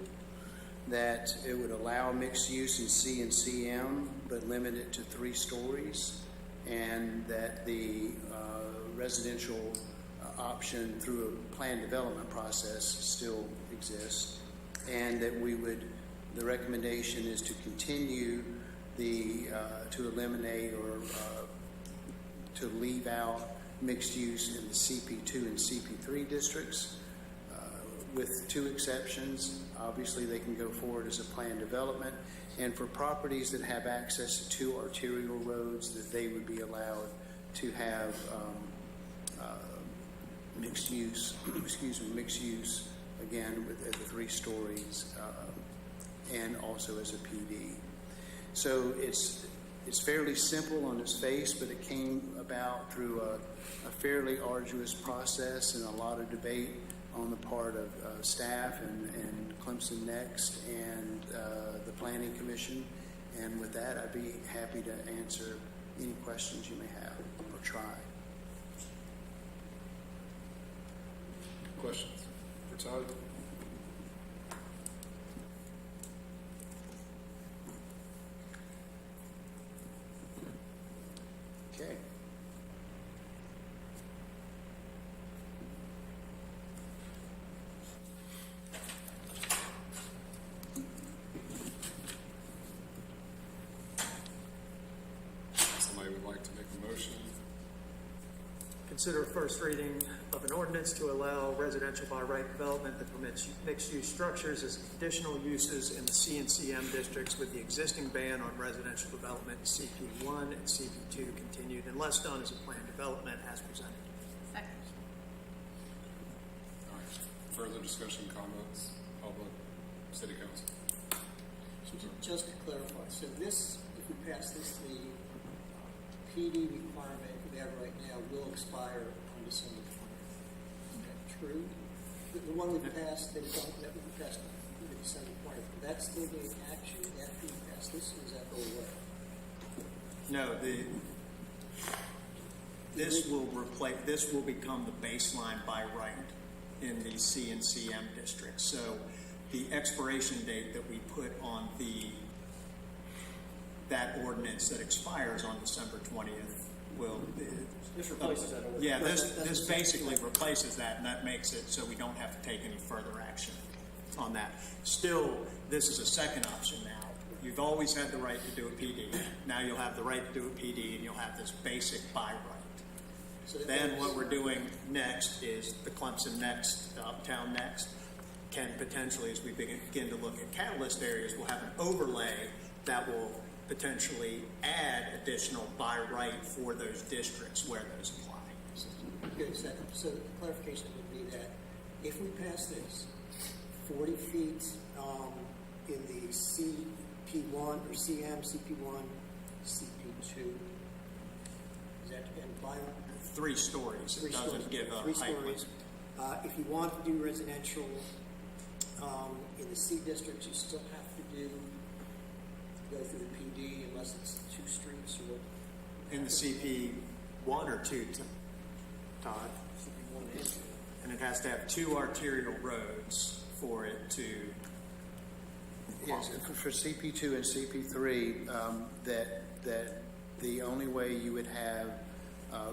that it would allow mixed use in C and CM, but limit it to 3 stories, and that the residential option through a planned development process still exists, and that the recommendation is to continue to eliminate or to leave out mixed use in the CP2 and CP3 districts, with 2 exceptions. Obviously, they can go forward as a planned development, and for properties that have access to 2 arterial roads, that they would be allowed to have mixed use, again, at the 3 stories, and also as a PD. So it's fairly simple on its face, but it came about through a fairly arduous process and a lot of debate on the part of staff and Clemson Next and the Planning Commission. And with that, I'd be happy to answer any questions you may have or try. Questions for Todd? Okay. Somebody would like to make a motion? Consider first reading of an ordinance to allow residential by right development that permits mixed-use structures as additional uses in the C and CM districts, with the existing ban on residential development in CP1 and CP2 continued unless done as a planned development as presented. Second. All right. Further discussion, comments, public, city council? Just to clarify, so this, if we pass this, the PD requirement we have right now will expire on December 20th. Is that true? The one we passed, that we passed on December 20th, will that still be in action after we pass this, or does that go away? No, this will become the baseline by right in the C and CM districts. So the expiration date that we put on that ordinance that expires on December 20th will. This replaces that ordinance. Yeah, this basically replaces that, and that makes it so we don't have to take any further action on that. Still, this is a second option now. You've always had the right to do a PD. Now you'll have the right to do a PD, and you'll have this basic by right. So Then what we're doing next is the Clemson Next, Uptown Next, can potentially, as we begin to look at catalyst areas, we'll have an overlay that will potentially add additional by right for those districts where those apply. Good, so the clarification would be that if we pass this, 40 feet in the CP1 or CM, CP1, CP2, is that, and by 3 stories. It doesn't give a 3 height limit. stories. If you want to do residential in the C districts, you still have to go through the PD unless it's 2 streets or what? In the CP1 or 2, Todd. CP1 and 2. And it has to have 2 arterial roads for it to. Yes, for CP2 and CP3, that the only way you would have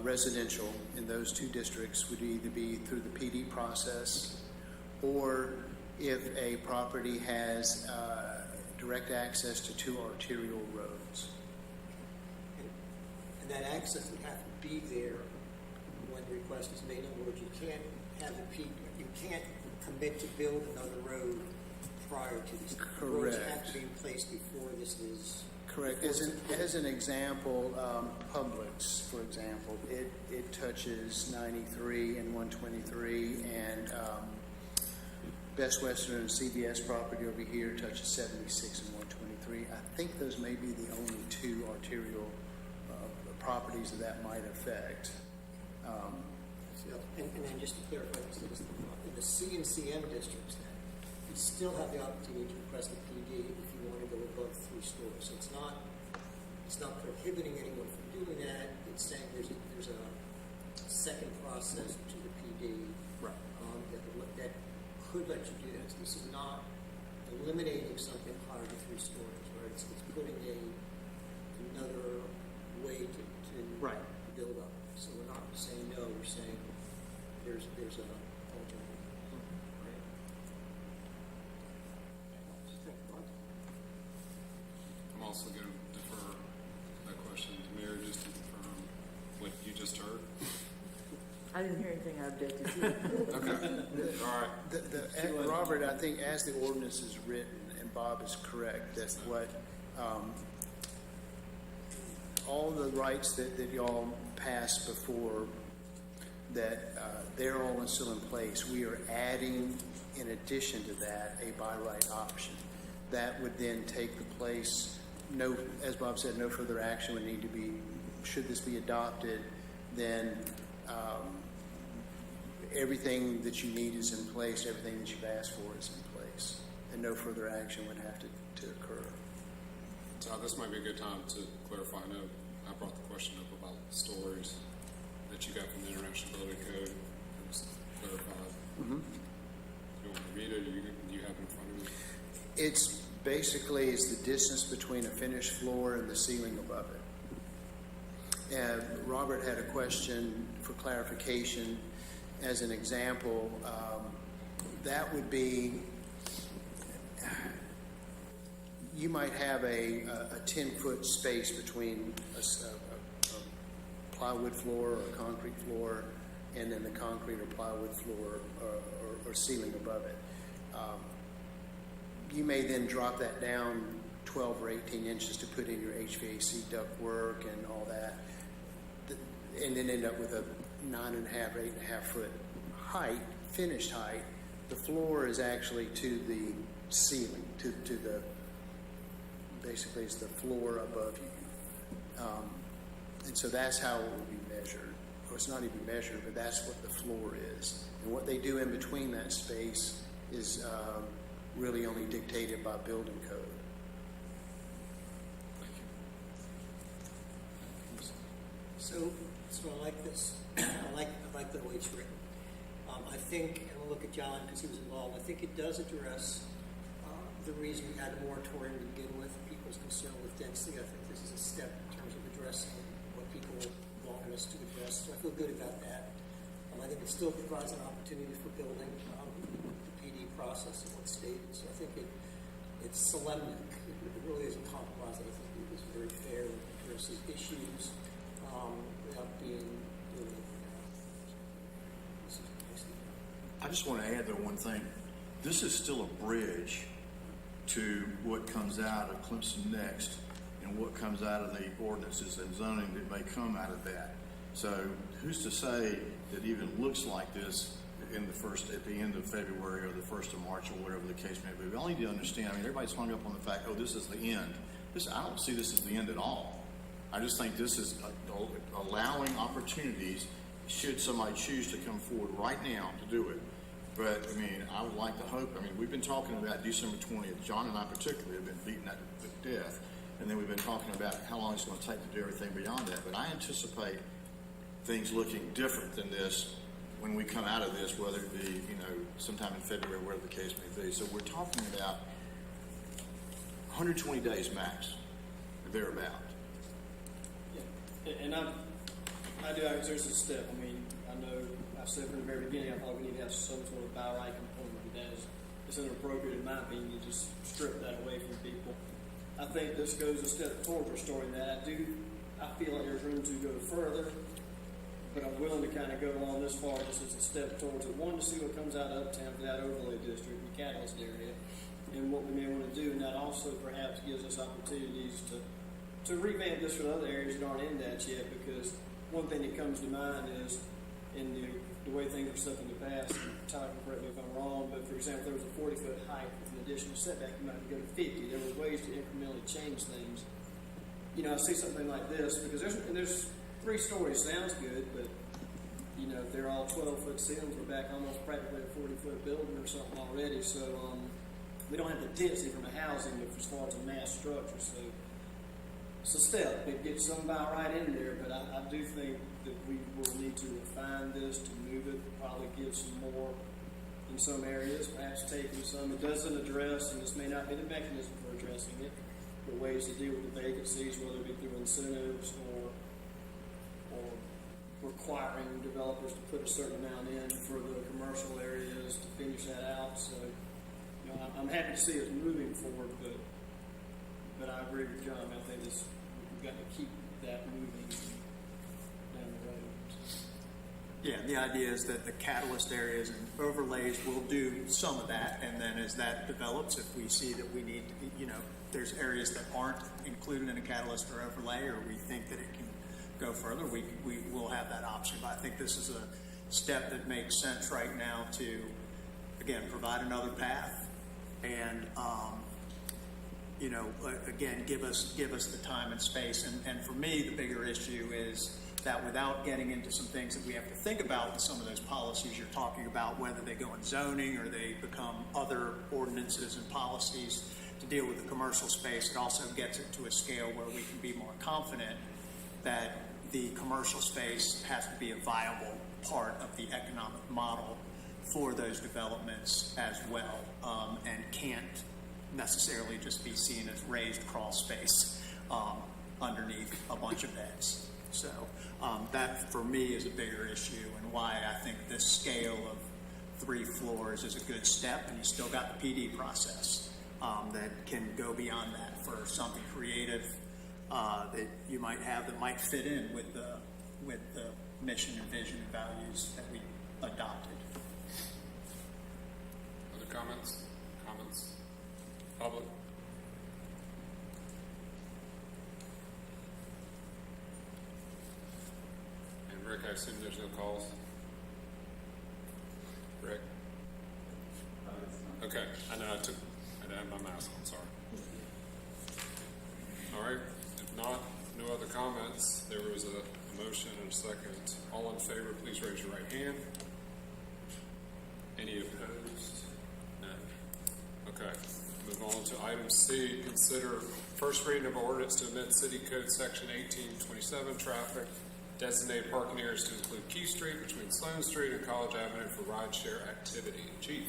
residential in those 2 districts would either be through the PD process, or if a property has direct access to 2 arterial roads. And that access would have to be there when the request is made. In other words, you can't have the PD, you can't commit to build another road prior to this. Correct. Roads have to be in place before this is. Correct. As an example, Publix, for example, it touches 93 and 123, and Best Western and CVS property over here touches 76 and 123. I think those may be the only 2 arterial properties that might affect. And then just to clarify, in the C and CM districts, then, you still have the opportunity to request a PD if you want to go above 3 stories. So it's not prohibiting anyone from doing that. It's saying there's a second process to the PD Right. that could let you do that. So this is not eliminating something higher than 3 stories, right? It's putting another way to Right. build up. So we're not saying no, we're saying there's a alternative, right? I'm also going to defer that question to Mary just to confirm what you just heard. I didn't hear anything I objected to. Okay. All right. Robert, I think as the ordinance is written, and Bob is correct, that's what, all the rights that y'all passed before, that they're all still in place. We are adding, in addition to that, a by right option. That would then take the place, no, as Bob said, no further action would need to be, should this be adopted, then everything that you need is in place, everything that you've asked for is in place, and no further action would have to occur. So this might be a good time to clarify. I know I brought the question up about stories that you got from the International Building Code. It was clarified. Mm-hmm. You want to read it? Or you have it in front of you? It's basically is the distance between a finished floor and the ceiling above it. And Robert had a question for clarification. As an example, that would be, you might have a 10-foot space between a plywood floor or a concrete floor and then the concrete or plywood floor or ceiling above it. You may then drop that down 12 or 18 inches to put in your HVAC ductwork and all that, and then end up with a 9.5 or 8.5 foot height, finished height. The floor is actually to the ceiling, to the, basically it's the floor above you. And so that's how it will be measured. Or it's not even measured, but that's what the floor is. And what they do in between that space is really only dictated by building code. So I like this. I like the way it's written. I think, and I'll look at John because he was involved, I think it does address the reason we had a moratorium to begin with, people's concern with density. I think this is a step in terms of addressing what people wanted us to address. So I feel good about that. I think it still provides an opportunity for building the PD process and what's stated. So I think it's solemnic. It really isn't compromised. I think it was very fair and addresses issues without being really. I just want to add though one thing. This is still a bridge to what comes out of Clemson next and what comes out of the ordinances and zoning that may come out of that. So who's to say that even looks like this at the end of February or the 1st of March or whatever the case may be. We all need to understand, I mean, everybody's hung up on the fact, oh, this is the end. I don't see this as the end at all. I just think this is allowing opportunities should somebody choose to come forward right now to do it. But, I mean, I would like to hope, I mean, we've been talking about December 20th. John and I particularly have been beating that to death. And then we've been talking about how long it's going to take to do everything beyond that. But I anticipate things looking different than this when we come out of this, whether it be, sometime in February, whatever the case may be. So we're talking about 120 days max, or thereabout. Yeah. And I do think there's a step. I mean, I know I said from the very beginning, I thought we need to have some sort of by right component. It's inappropriate, in my opinion, to just strip that away from people. I think this goes a step towards restoring that. I feel like there's room to go further, but I'm willing to kind of go along this far just as a step towards it. One, to see what comes out of Uptown for that overlay district, the catalyst area, and what we may want to do. And that also perhaps gives us opportunities to revamp this for the other areas that aren't in that yet, because one thing that comes to mind is in the way things were set in the past, Tyler can correct me if I'm wrong, but for example, there was a 40-foot height with an additional setback, you might have to go to 50. There were ways to incrementally change things. I see something like this, because there's 3 stories, sounds good, but if they're all 12-foot ceilings, we're back almost practically a 40-foot building or something already. So we don't have the density from the housing as far as a mass structure. So it's a step. It gets some by right in there, but I do think that we will need to refine this, to move it, probably give some more in some areas, perhaps taking some. It doesn't address, and this may not be the mechanism for addressing it, but ways to deal with the vacancies, whether it be through incentives or requiring developers to put a certain amount in for the commercial areas to finish that out. So, you know, I'm happy to see us moving forward, but I agree with John. I think we've got to keep that moving down the road. Yeah, the idea is that the catalyst areas and overlays will do some of that, and then as that develops, if we see that we need, there's areas that aren't included in a catalyst or overlay, or we think that it can go further, we will have that option. But I think this is a step that makes sense right now to, again, provide another path, and again, give us the time and space. And for me, the bigger issue is that without getting into some things that we have to think about with some of those policies you're talking about, whether they go in zoning or they become other ordinances and policies to deal with the commercial space, it also gets it to a scale where we can be more confident that the commercial space has to be a viable part of the economic model for those developments as well, and can't necessarily just be seen as raised crawl space underneath a bunch of beds. So that for me is a bigger issue, and why I think this scale of 3 floors is a good step. And you still got the PD process that can go beyond that for something creative that you might have that might fit in with the mission and vision and values that we adopted. Other comments? Public? And Rick, I assume there's no calls? Rick? Okay, I know I had my mask on, sorry. All right, if not, no other comments. There was a motion and a second. All in favor, please raise your right hand. Any opposed? No. Okay, move on to item C. Consider first reading of ordinance to amend City Code Section 1827, traffic, designated parking areas to include Key Street between Sloan Street and College Avenue for rideshare activity. Chief.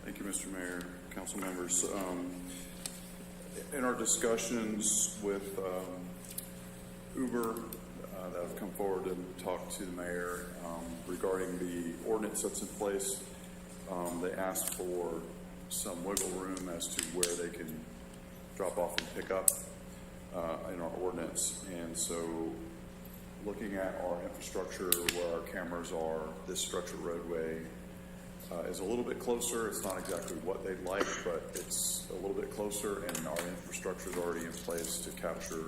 Thank you, Mr. Mayor, council members. In our discussions with Uber that have come forward and talked to the mayor regarding the ordinance that's in place, they asked for some wiggle room as to where they can drop off and pick up in our ordinance. And so looking at our infrastructure, where our cameras are, this structured roadway is a little bit closer. It's not exactly what they'd like, but it's a little bit closer, and our infrastructure is already in place to capture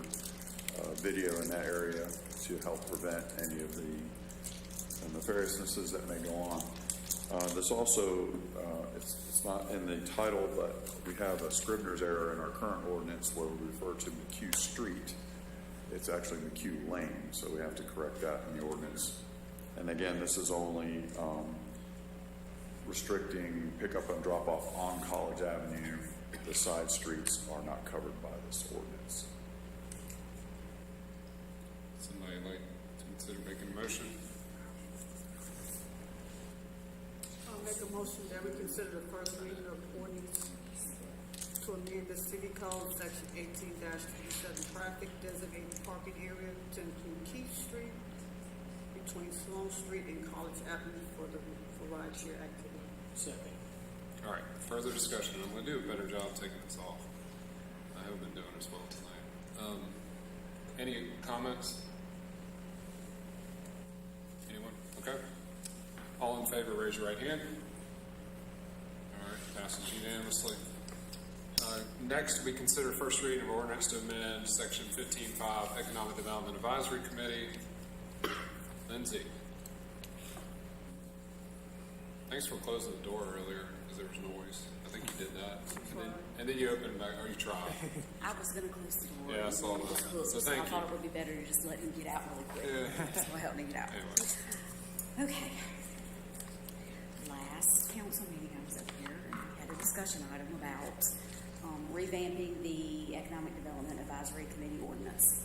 video in that area to help prevent any of the nefariousnesses that may go on. This also, it's not in the title, but we have a Scribner's error in our current ordinance where we refer to McHugh Street. It's actually McHugh Lane, so we have to correct that in the ordinance. And again, this is only restricting pickup and drop off on College Avenue. The side streets are not covered by this ordinance. Somebody like to consider making a motion? I'll make a motion that we consider the first reading of ordinance to amend the city code section 18-27 traffic designated parking area to include Keith Street between Sloan Street and College Avenue for rideshare activity. Second. All right, further discussion. I'm going to do a better job taking this off. I haven't been doing as well tonight. Any comments? Anyone? Okay. All in favor, raise your right hand. All right, passes unanimously. Next, we consider first reading of ordinance to amend Section 15.5 Economic Development Advisory Committee. Lindsay. Thanks for closing the door earlier because there was noise. I think you did that. And then you opened back, or you tried. I was going to close the door. Yeah, I saw that. So thank you. I thought it would be better to just let him get out really quick. Yeah. So help me get out. Anyway. Okay. Last council meeting, I was up here and we had a discussion item about revamping the Economic Development Advisory Committee ordinance.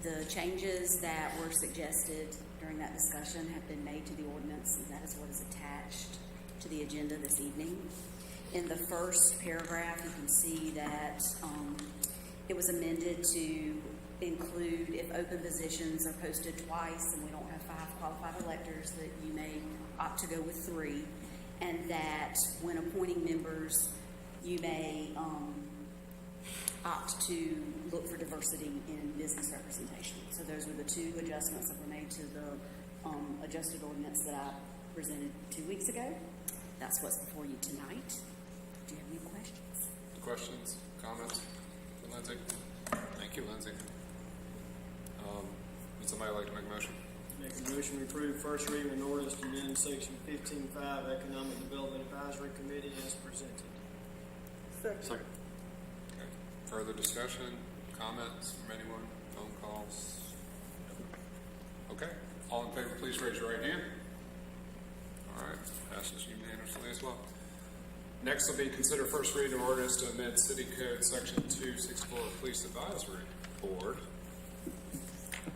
The changes that were suggested during that discussion have been made to the ordinance, and that is what is attached to the agenda this evening. In the first paragraph, you can see that it was amended to include if open positions are posted twice and we don't have 5 qualified electors, that you may opt to go with 3, and that when appointing members, you may opt to look for diversity in business representation. So those were the 2 adjustments that were made to the adjusted ordinance that I presented 2 weeks ago. That's what's before you tonight. Do you have any questions? Questions, comments for Lindsay? Thank you, Lindsay. Would somebody like to make a motion? Make a motion to approve first reading of an ordinance to amend section 15.5 Economic Development Advisory Committee as presented. Second. Okay. Further discussion, comments from anyone, phone calls? Okay. All in favor, please raise your right hand. All right. Passes unanimously as well. Next will be consider first reading of ordinance to amend City Code Section 264 Police Advisory Board.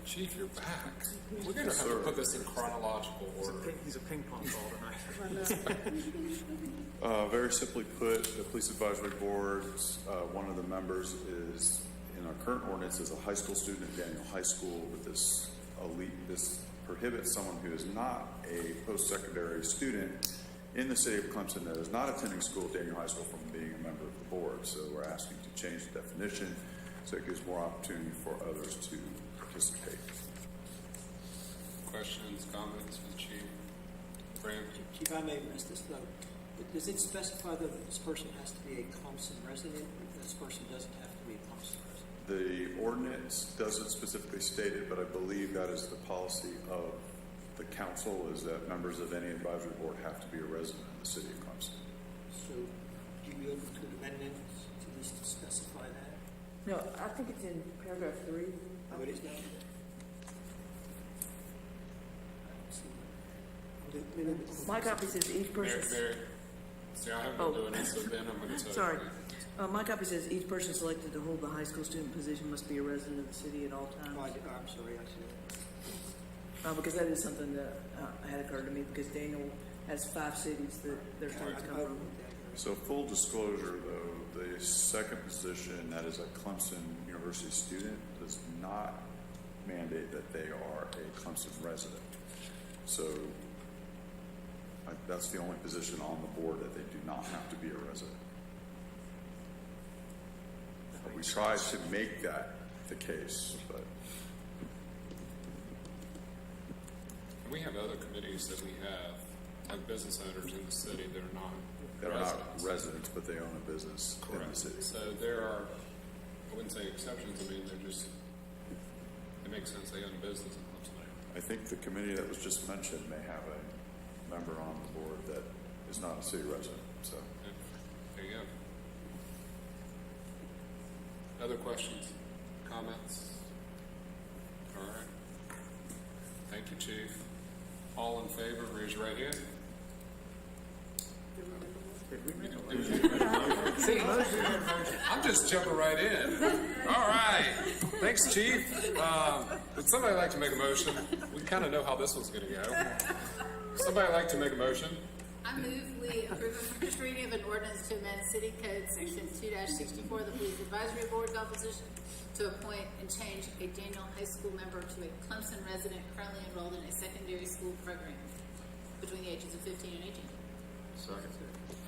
Chief, you're back. We're going to have to put this in chronological order. He's a ping pong ball tonight. Very simply put, the Police Advisory Board, one of the members is, in our current ordinance, is a high school student at Daniel High School. With this this prohibits someone who is not a post-secondary student in the city of Clemson that is not attending school at Daniel High School from being a member of the board. So we're asking to change the definition so it gives more opportunity for others to participate. Questions, comments from the chief? Graham? Chief, I may have missed this though. Does it specify that this person has to be a Clemson resident, or this person doesn't have to be a Clemson resident? The ordinance doesn't specifically state it, but I believe that is the policy of the council, is that members of any advisory board have to be a resident of the city of Clemson. So, do you be able to amend it to at least specify that? No, I think it's in paragraph 3. Oh, it is now? My copy says each person. Mary, see, I haven't been doing it, so then I'm going to tell Sorry. you. My copy says each person selected to hold the high school student position must be a resident of the city at all times. Oh, I'm sorry, I see that. Because that is something that had occurred to me, because Daniel has 5 cities that their students come from. So full disclosure though, the second position, that is a Clemson University student, does not mandate that they are a Clemson resident. So that's the only position on the board that they do not have to be a resident. But we tried to make that the case, but We have other committees that we have, like business owners in the city that are not they're residents. not residents, but they own a business in the Correct. city. So there are, I wouldn't say exceptions, I mean, they're just, it makes sense, they own a business in Clemson. I think the committee that was just mentioned may have a member on the board that is not a city resident, so. Yeah. There you go. Other questions, comments? All right. Thank you, Chief. All in favor, raise your right hand. See, I'm just jumping right in. All right. Thanks, Chief. Would somebody like to make a motion? We kind of know how this one's going to go. Somebody like to make a motion? I move we approve the first reading of an ordinance to amend City Code Section 2-64 of the Police Advisory Board composition to appoint and change a Daniel High School member to a Clemson resident currently enrolled in a secondary school program between the ages of 15 and 18. Second.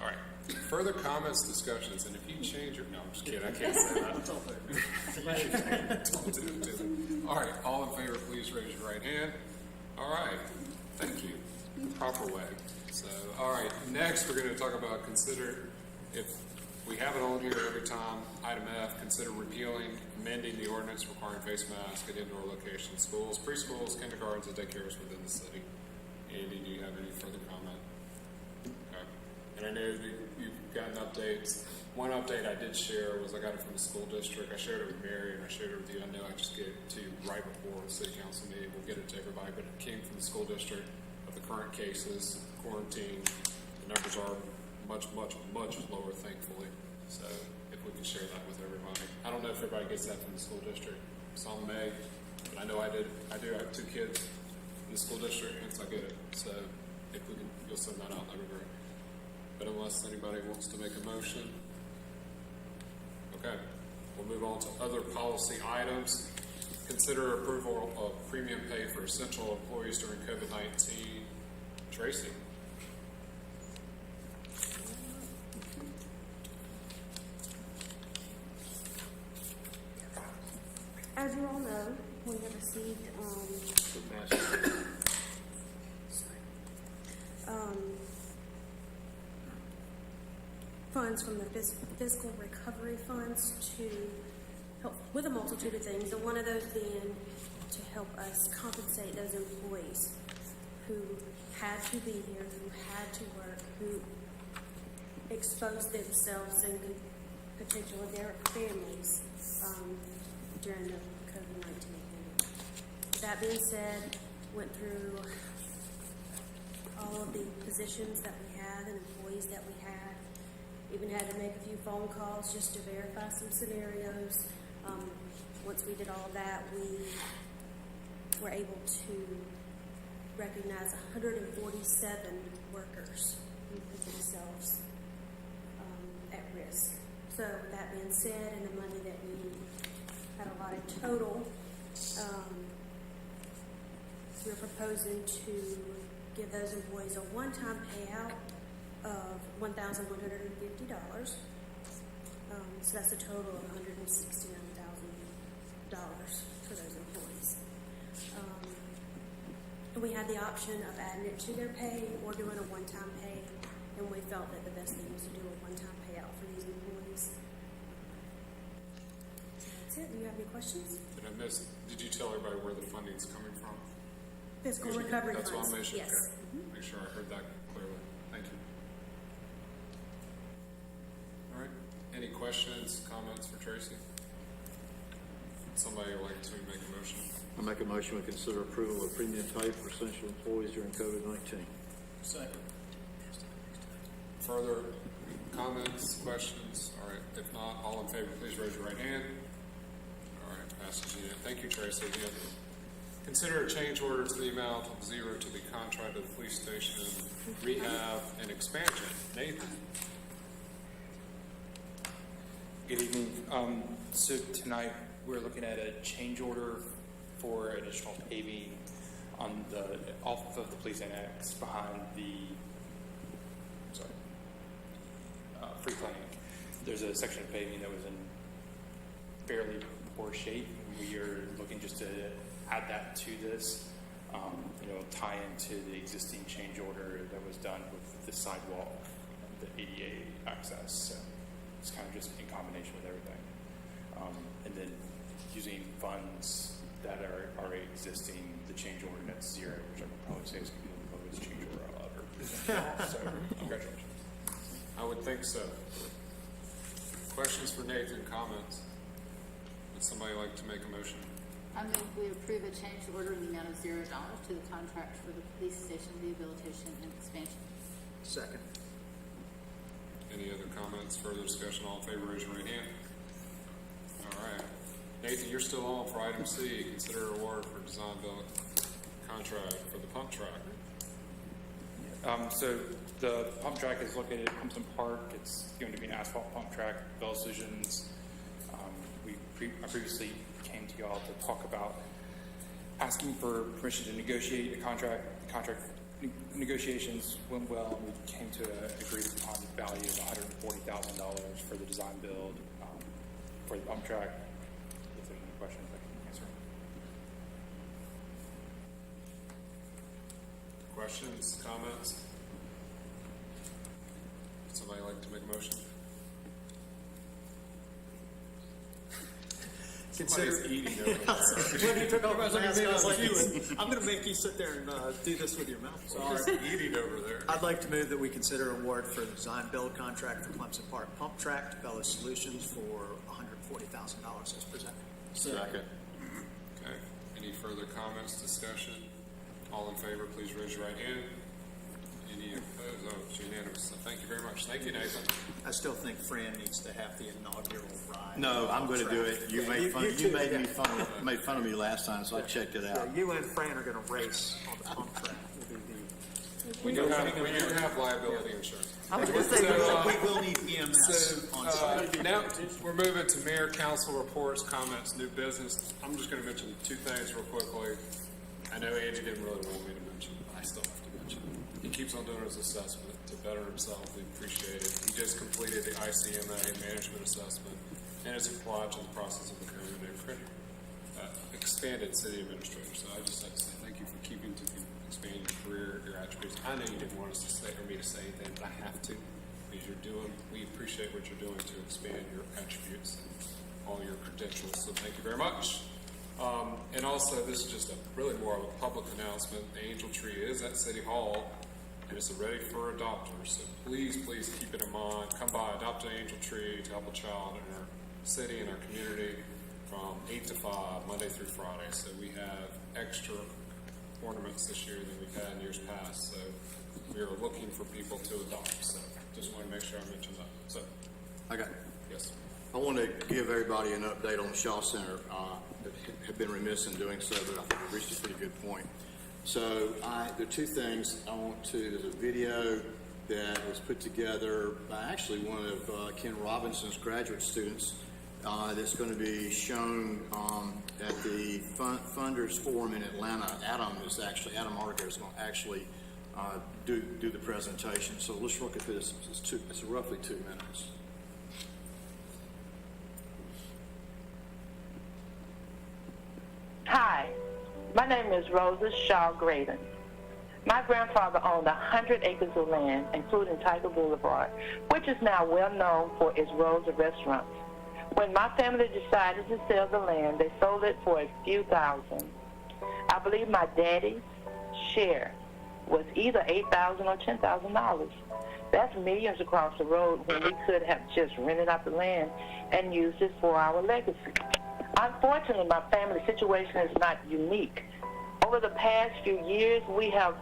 All right. Further comments, discussions, and if you change your, no, I'm just kidding. I can't say that. Don't do it. All right. All in favor, please raise your right hand. All right. Thank you. Proper way. So, all right. Next, we're going to talk about consider, if we have it on here every time, item F, consider repealing, amending the ordinance requiring face masks at indoor locations, schools, preschools, kindergartens, and daycares within the city. Andy, do you have any further comment? Okay. And I know that you've gotten updates. One update I did share was I got it from the school district. I shared it with Mary and I shared it with you. I know I just get it to you right before the city council meeting. We'll get it to everybody, but it came from the school district of the current cases, quarantine. The numbers are much, much, much lower, thankfully. So if we can share that with everybody. I don't know if everybody gets that from the school district. Some may, but I know I did. I do. I have 2 kids. the school district, hence I get it. So if we can, you'll send that out, that'd be great. But unless anybody wants to make a motion, okay, we'll move on to other policy items. Consider approval of premium pay for essential employees during COVID-19. Tracy? As you all know, we have received, funds from the fiscal recovery funds to help with a multitude of things, and one of those being to help us compensate those employees who had to be here, who had to work, who exposed themselves and potentially their families during the COVID-19 pandemic. That being said, went through all of the positions that we had and employees that we had. Even had to make a few phone calls just to verify some scenarios. Once we did all of that, we were able to recognize 147 workers who put themselves at risk. So with that being said, and the money that we had allotted total, we're proposing to give those employees a one-time payout of $1,150. So that's a total of $169,000 for those employees. And we had the option of adding it to their pay or doing a one-time pay, and we felt that the best thing was to do a one-time payout for these employees. So that's it. Do you have any questions? Did I miss, did you tell everybody where the funding's coming from? Fiscal recovery funds. That's what I mentioned. Yes. Okay. Make sure I heard that clearly. Thank you. All right. Any questions, comments for Tracy? Somebody would like to make a motion? I make a motion to consider approval of premium pay for essential employees during COVID-19. Second. Further comments, questions? All right. If not, all in favor, please raise your right hand. All right. Passes unanimously. Thank you, Tracy. Again. Consider a change order to the amount of zero to the contract of the police station rehab and expansion. Nathan? Good evening. So tonight we're looking at a change order for additional paving on the off of the police annex behind the free clinic. There's a section of paving that was in fairly poor shape. We are looking just to add that to this, tie into the existing change order that was done with the sidewalk, the ADA access. So it's kind of just in combination with everything. And then using funds that are already existing, the change order net zero, which I would probably say is going to be the lowest change order I'll ever present. So congratulations. I would think so. Questions for Nathan, comments? Would somebody like to make a motion? I move we approve a change order in the amount of $0 to the contract for the police station rehabilitation and expansion. Second. Any other comments, further discussion? All in favor, raise your right hand. All right. Nathan, you're still on for item C. Consider award for design build contract for the pump track. So the pump track is located at Clemson Park. It's going to be an asphalt pump track, Bell Solutions. I previously came to y'all to talk about asking for permission to negotiate a contract. The contract negotiations went well, and we came to an agreed upon value of $140,000 for the design build for the pump track. If there's any questions, I can answer. Questions, comments? Would somebody like to make a motion? Somebody's eating over there. When you took off my mask, I was like, I'm going to make you sit there and do this with your mouth. Just eating over there. I'd like to move that we consider award for the design build contract for Clemson Park pump track to Bella Solutions for $140,000 as presented. Second. Okay. Any further comments, discussion? All in favor, please raise your right hand. Any Any opposed? Oh, it's unanimous. So thank you very much. Thank you, Nathan. I still think Fran needs to have the inaugural ride. No, I'm going to do it. You Yeah, made fun. too, You made yeah. me made fun of me last time, so I checked it out. Yeah, you and Fran are going to race on the pump track. Will be We do have liability insurance. I was going to say, we will need EMS on site. Now, we're moving to mayor, council reports, comments, new business. I'm just going to mention two things real quickly. I know Andy didn't really want me to mention, but I still have to mention. He keeps on doing his assessment to better himself. We appreciate it. He just completed the ICMA management assessment and is applied to the process of becoming an expanded city administrator. So I just like to say thank you for keeping to expand your career, your attributes. I know you didn't want us to say or me to say anything, but I have to because we appreciate what you're doing to expand your attributes and all your credentials. So thank you very much. And also, this is just really more of a public announcement. The angel tree is at City Hall, and it's ready for adopters. So please keep it in mind. Come by, adopt an angel tree to help a child in our city and our community from 8 to 5, Monday through Friday. So we have extra ornaments this year than we've had in years past. So we are looking for people to adopt. So just want to make sure I mention that. So I got. Yes. I want to give everybody an update on the Shaw Center. Have been remiss in doing so, but I think we reached a pretty good point. So there are two things I want to. There's a video that was put together by actually one of Ken Robinson's graduate students that's going to be shown at the Funders Forum in Atlanta. Adam Arger is going to actually do the presentation. So let's look at this. It's roughly 2 minutes. Hi, my name is Rosa Shaw Graydon. My grandfather owned 100 acres of land, including Tiger Boulevard, which is now well known for its rows of restaurants. When my family decided to sell the land, they sold it for a few thousand. I believe my daddy's share was either $8,000 or $10,000. That's millions across the road when we could have just rented out the land and used it for our legacy. Unfortunately, my family situation is not unique. Over the past few years, we have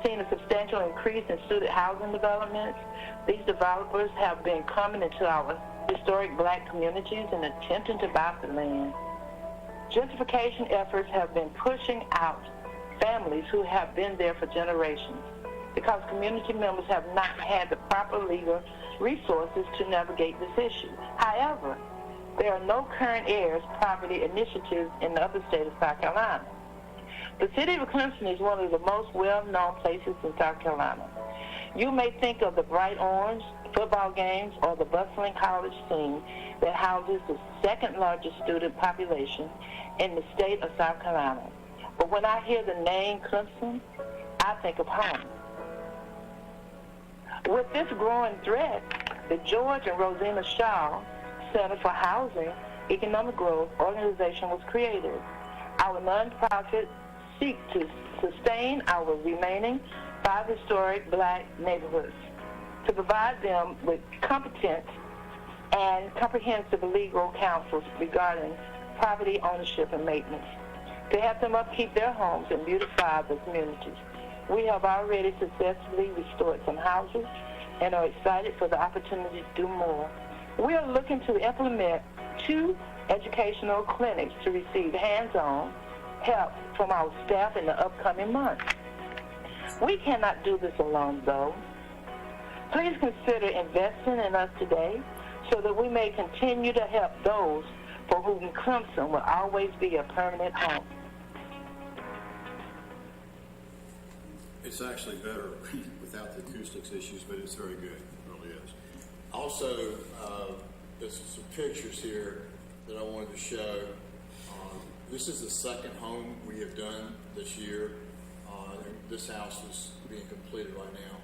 seen a substantial increase in student housing developments. These developers have been coming into our historic black communities and attempting to buy the land. Gentrification efforts have been pushing out families who have been there for generations because community members have not had the proper legal resources to navigate this issue. However, there are no current heirs property initiatives in the other state of South Carolina. The city of Clemson is one of the most well-known places in South Carolina. You may think of the bright orange, football games, or the bustling college scene that houses the second largest student population in the state of South Carolina. But when I hear the name Clemson, I think of home. With this growing threat, the George and Rosina Shaw Center for Housing Economic Growth organization was created. Our nonprofit seeks to sustain our remaining 5 historic black neighborhoods, to provide them with competent and comprehensive legal counsel regarding property ownership and maintenance, to help them upkeep their homes and beautify the communities. We have already successfully restored some houses and are excited for the opportunity to do more. We are looking to implement 2 educational clinics to receive hands-on help from our staff in the upcoming months. We cannot do this alone, though. Please consider investing in us today so that we may continue to help those for whom Clemson will always be a permanent home. It's actually better without the acoustics issues, but it's very good. It really is. Also, there's some pictures here that I wanted to show. This is the second home we have done this year. This house is being completed right now.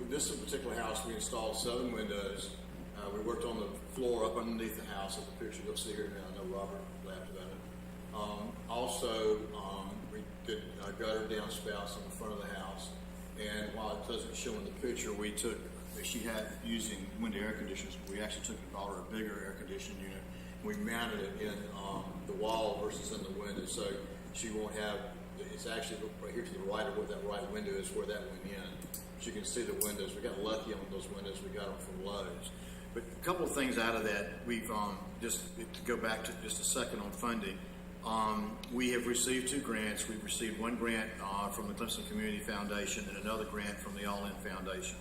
This particular house, we installed 7 windows. We worked on the floor up underneath the house. Of the picture you'll see here now. I know Robert laughed about it. Also, we did gutter downspouts on the front of the house. And while it doesn't show in the picture, we took, she had using window air conditioners, we actually took and bought her a bigger air conditioning unit we mounted it in the wall versus in the window, so she won't have, it's actually right here to the right of where that right window is, where that went in. So you can see the windows. We got lucky on those windows. We got them from Lowe's. But a couple of things out of that, we've just to go back to just a second on funding. We have received 2 grants. We've received one grant from the Clemson Community Foundation and another grant from the All In Foundation.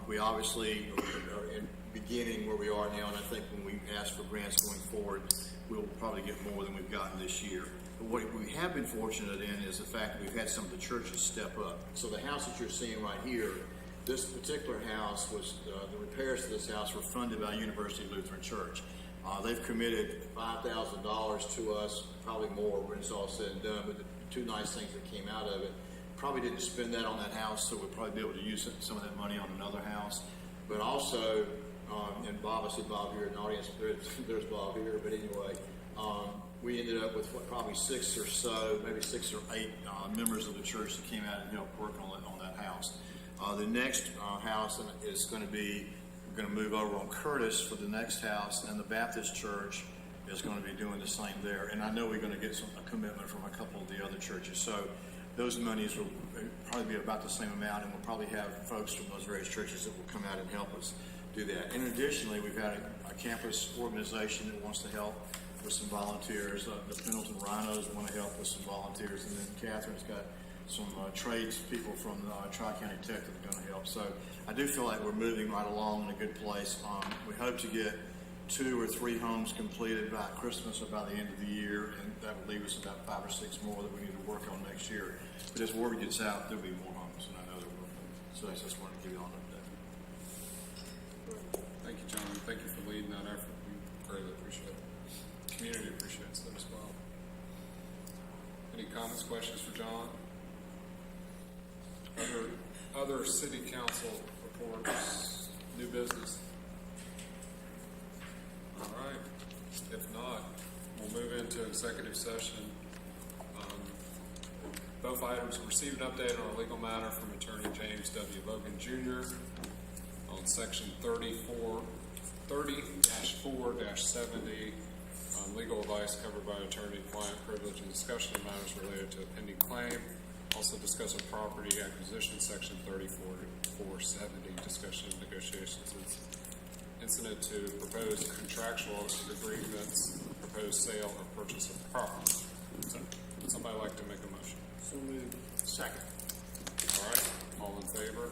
We obviously are in beginning where we are now, and I think when we ask for grants going forward, we'll probably get more than we've gotten this year. But what we have been fortunate in is the fact that we've had some of the churches step up. So the house that you're seeing right here, this particular house was, the repairs to this house were funded by University Lutheran Church. They've committed $5,000 to us, probably more when it's all said and done, but the 2 nice things that came out of it, probably didn't spend that on that house, so we'll probably be able to use some of that money on another house. But also, and Bob, I see Bob here in the audience, there's Bob here, but anyway, we ended up with probably 6 or so, maybe 6 or 8 members of the church that came out and helped work on that house. The next house is going to be, we're going to move over on Curtis for the next house, and the Baptist church is going to be doing the same there. And I know we're going to get a commitment from a couple of the other churches. So those monies will probably be about the same amount, and we'll probably have folks from those various churches that will come out and help us do that. And additionally, we've had a campus organization that wants to help with some volunteers. The Pendleton Rhinos want to help with some volunteers, and then Catherine's got some trades people from Tri-County Tech that are going to help. So I do feel like we're moving right along in a good place. We hope to get 2 or 3 homes completed by Christmas or by the end of the year, and that would leave us about 5 or 6 more that we need to work on next year. But as word gets out, there'll be more homes, and I know there will be. So I just wanted to give you all an update. Thank you, John. Thank you for leading that effort. We greatly appreciate it. The community appreciates that as well. Any comments, questions for John? Other city council reports, new business? All right. If not, we'll move into executive session. Both items received an update on a legal matter from Attorney James W. Logan Jr. on Section 30-4-70 on legal advice covered by attorney-client privilege and discussion of matters related to a pending claim. Also discuss a property acquisition, Section 34-470, discussion of negotiations incident to proposed contractual agreements, proposed sale or purchase of property. So, somebody like to make a motion? So moved. Second. All right, all in favor?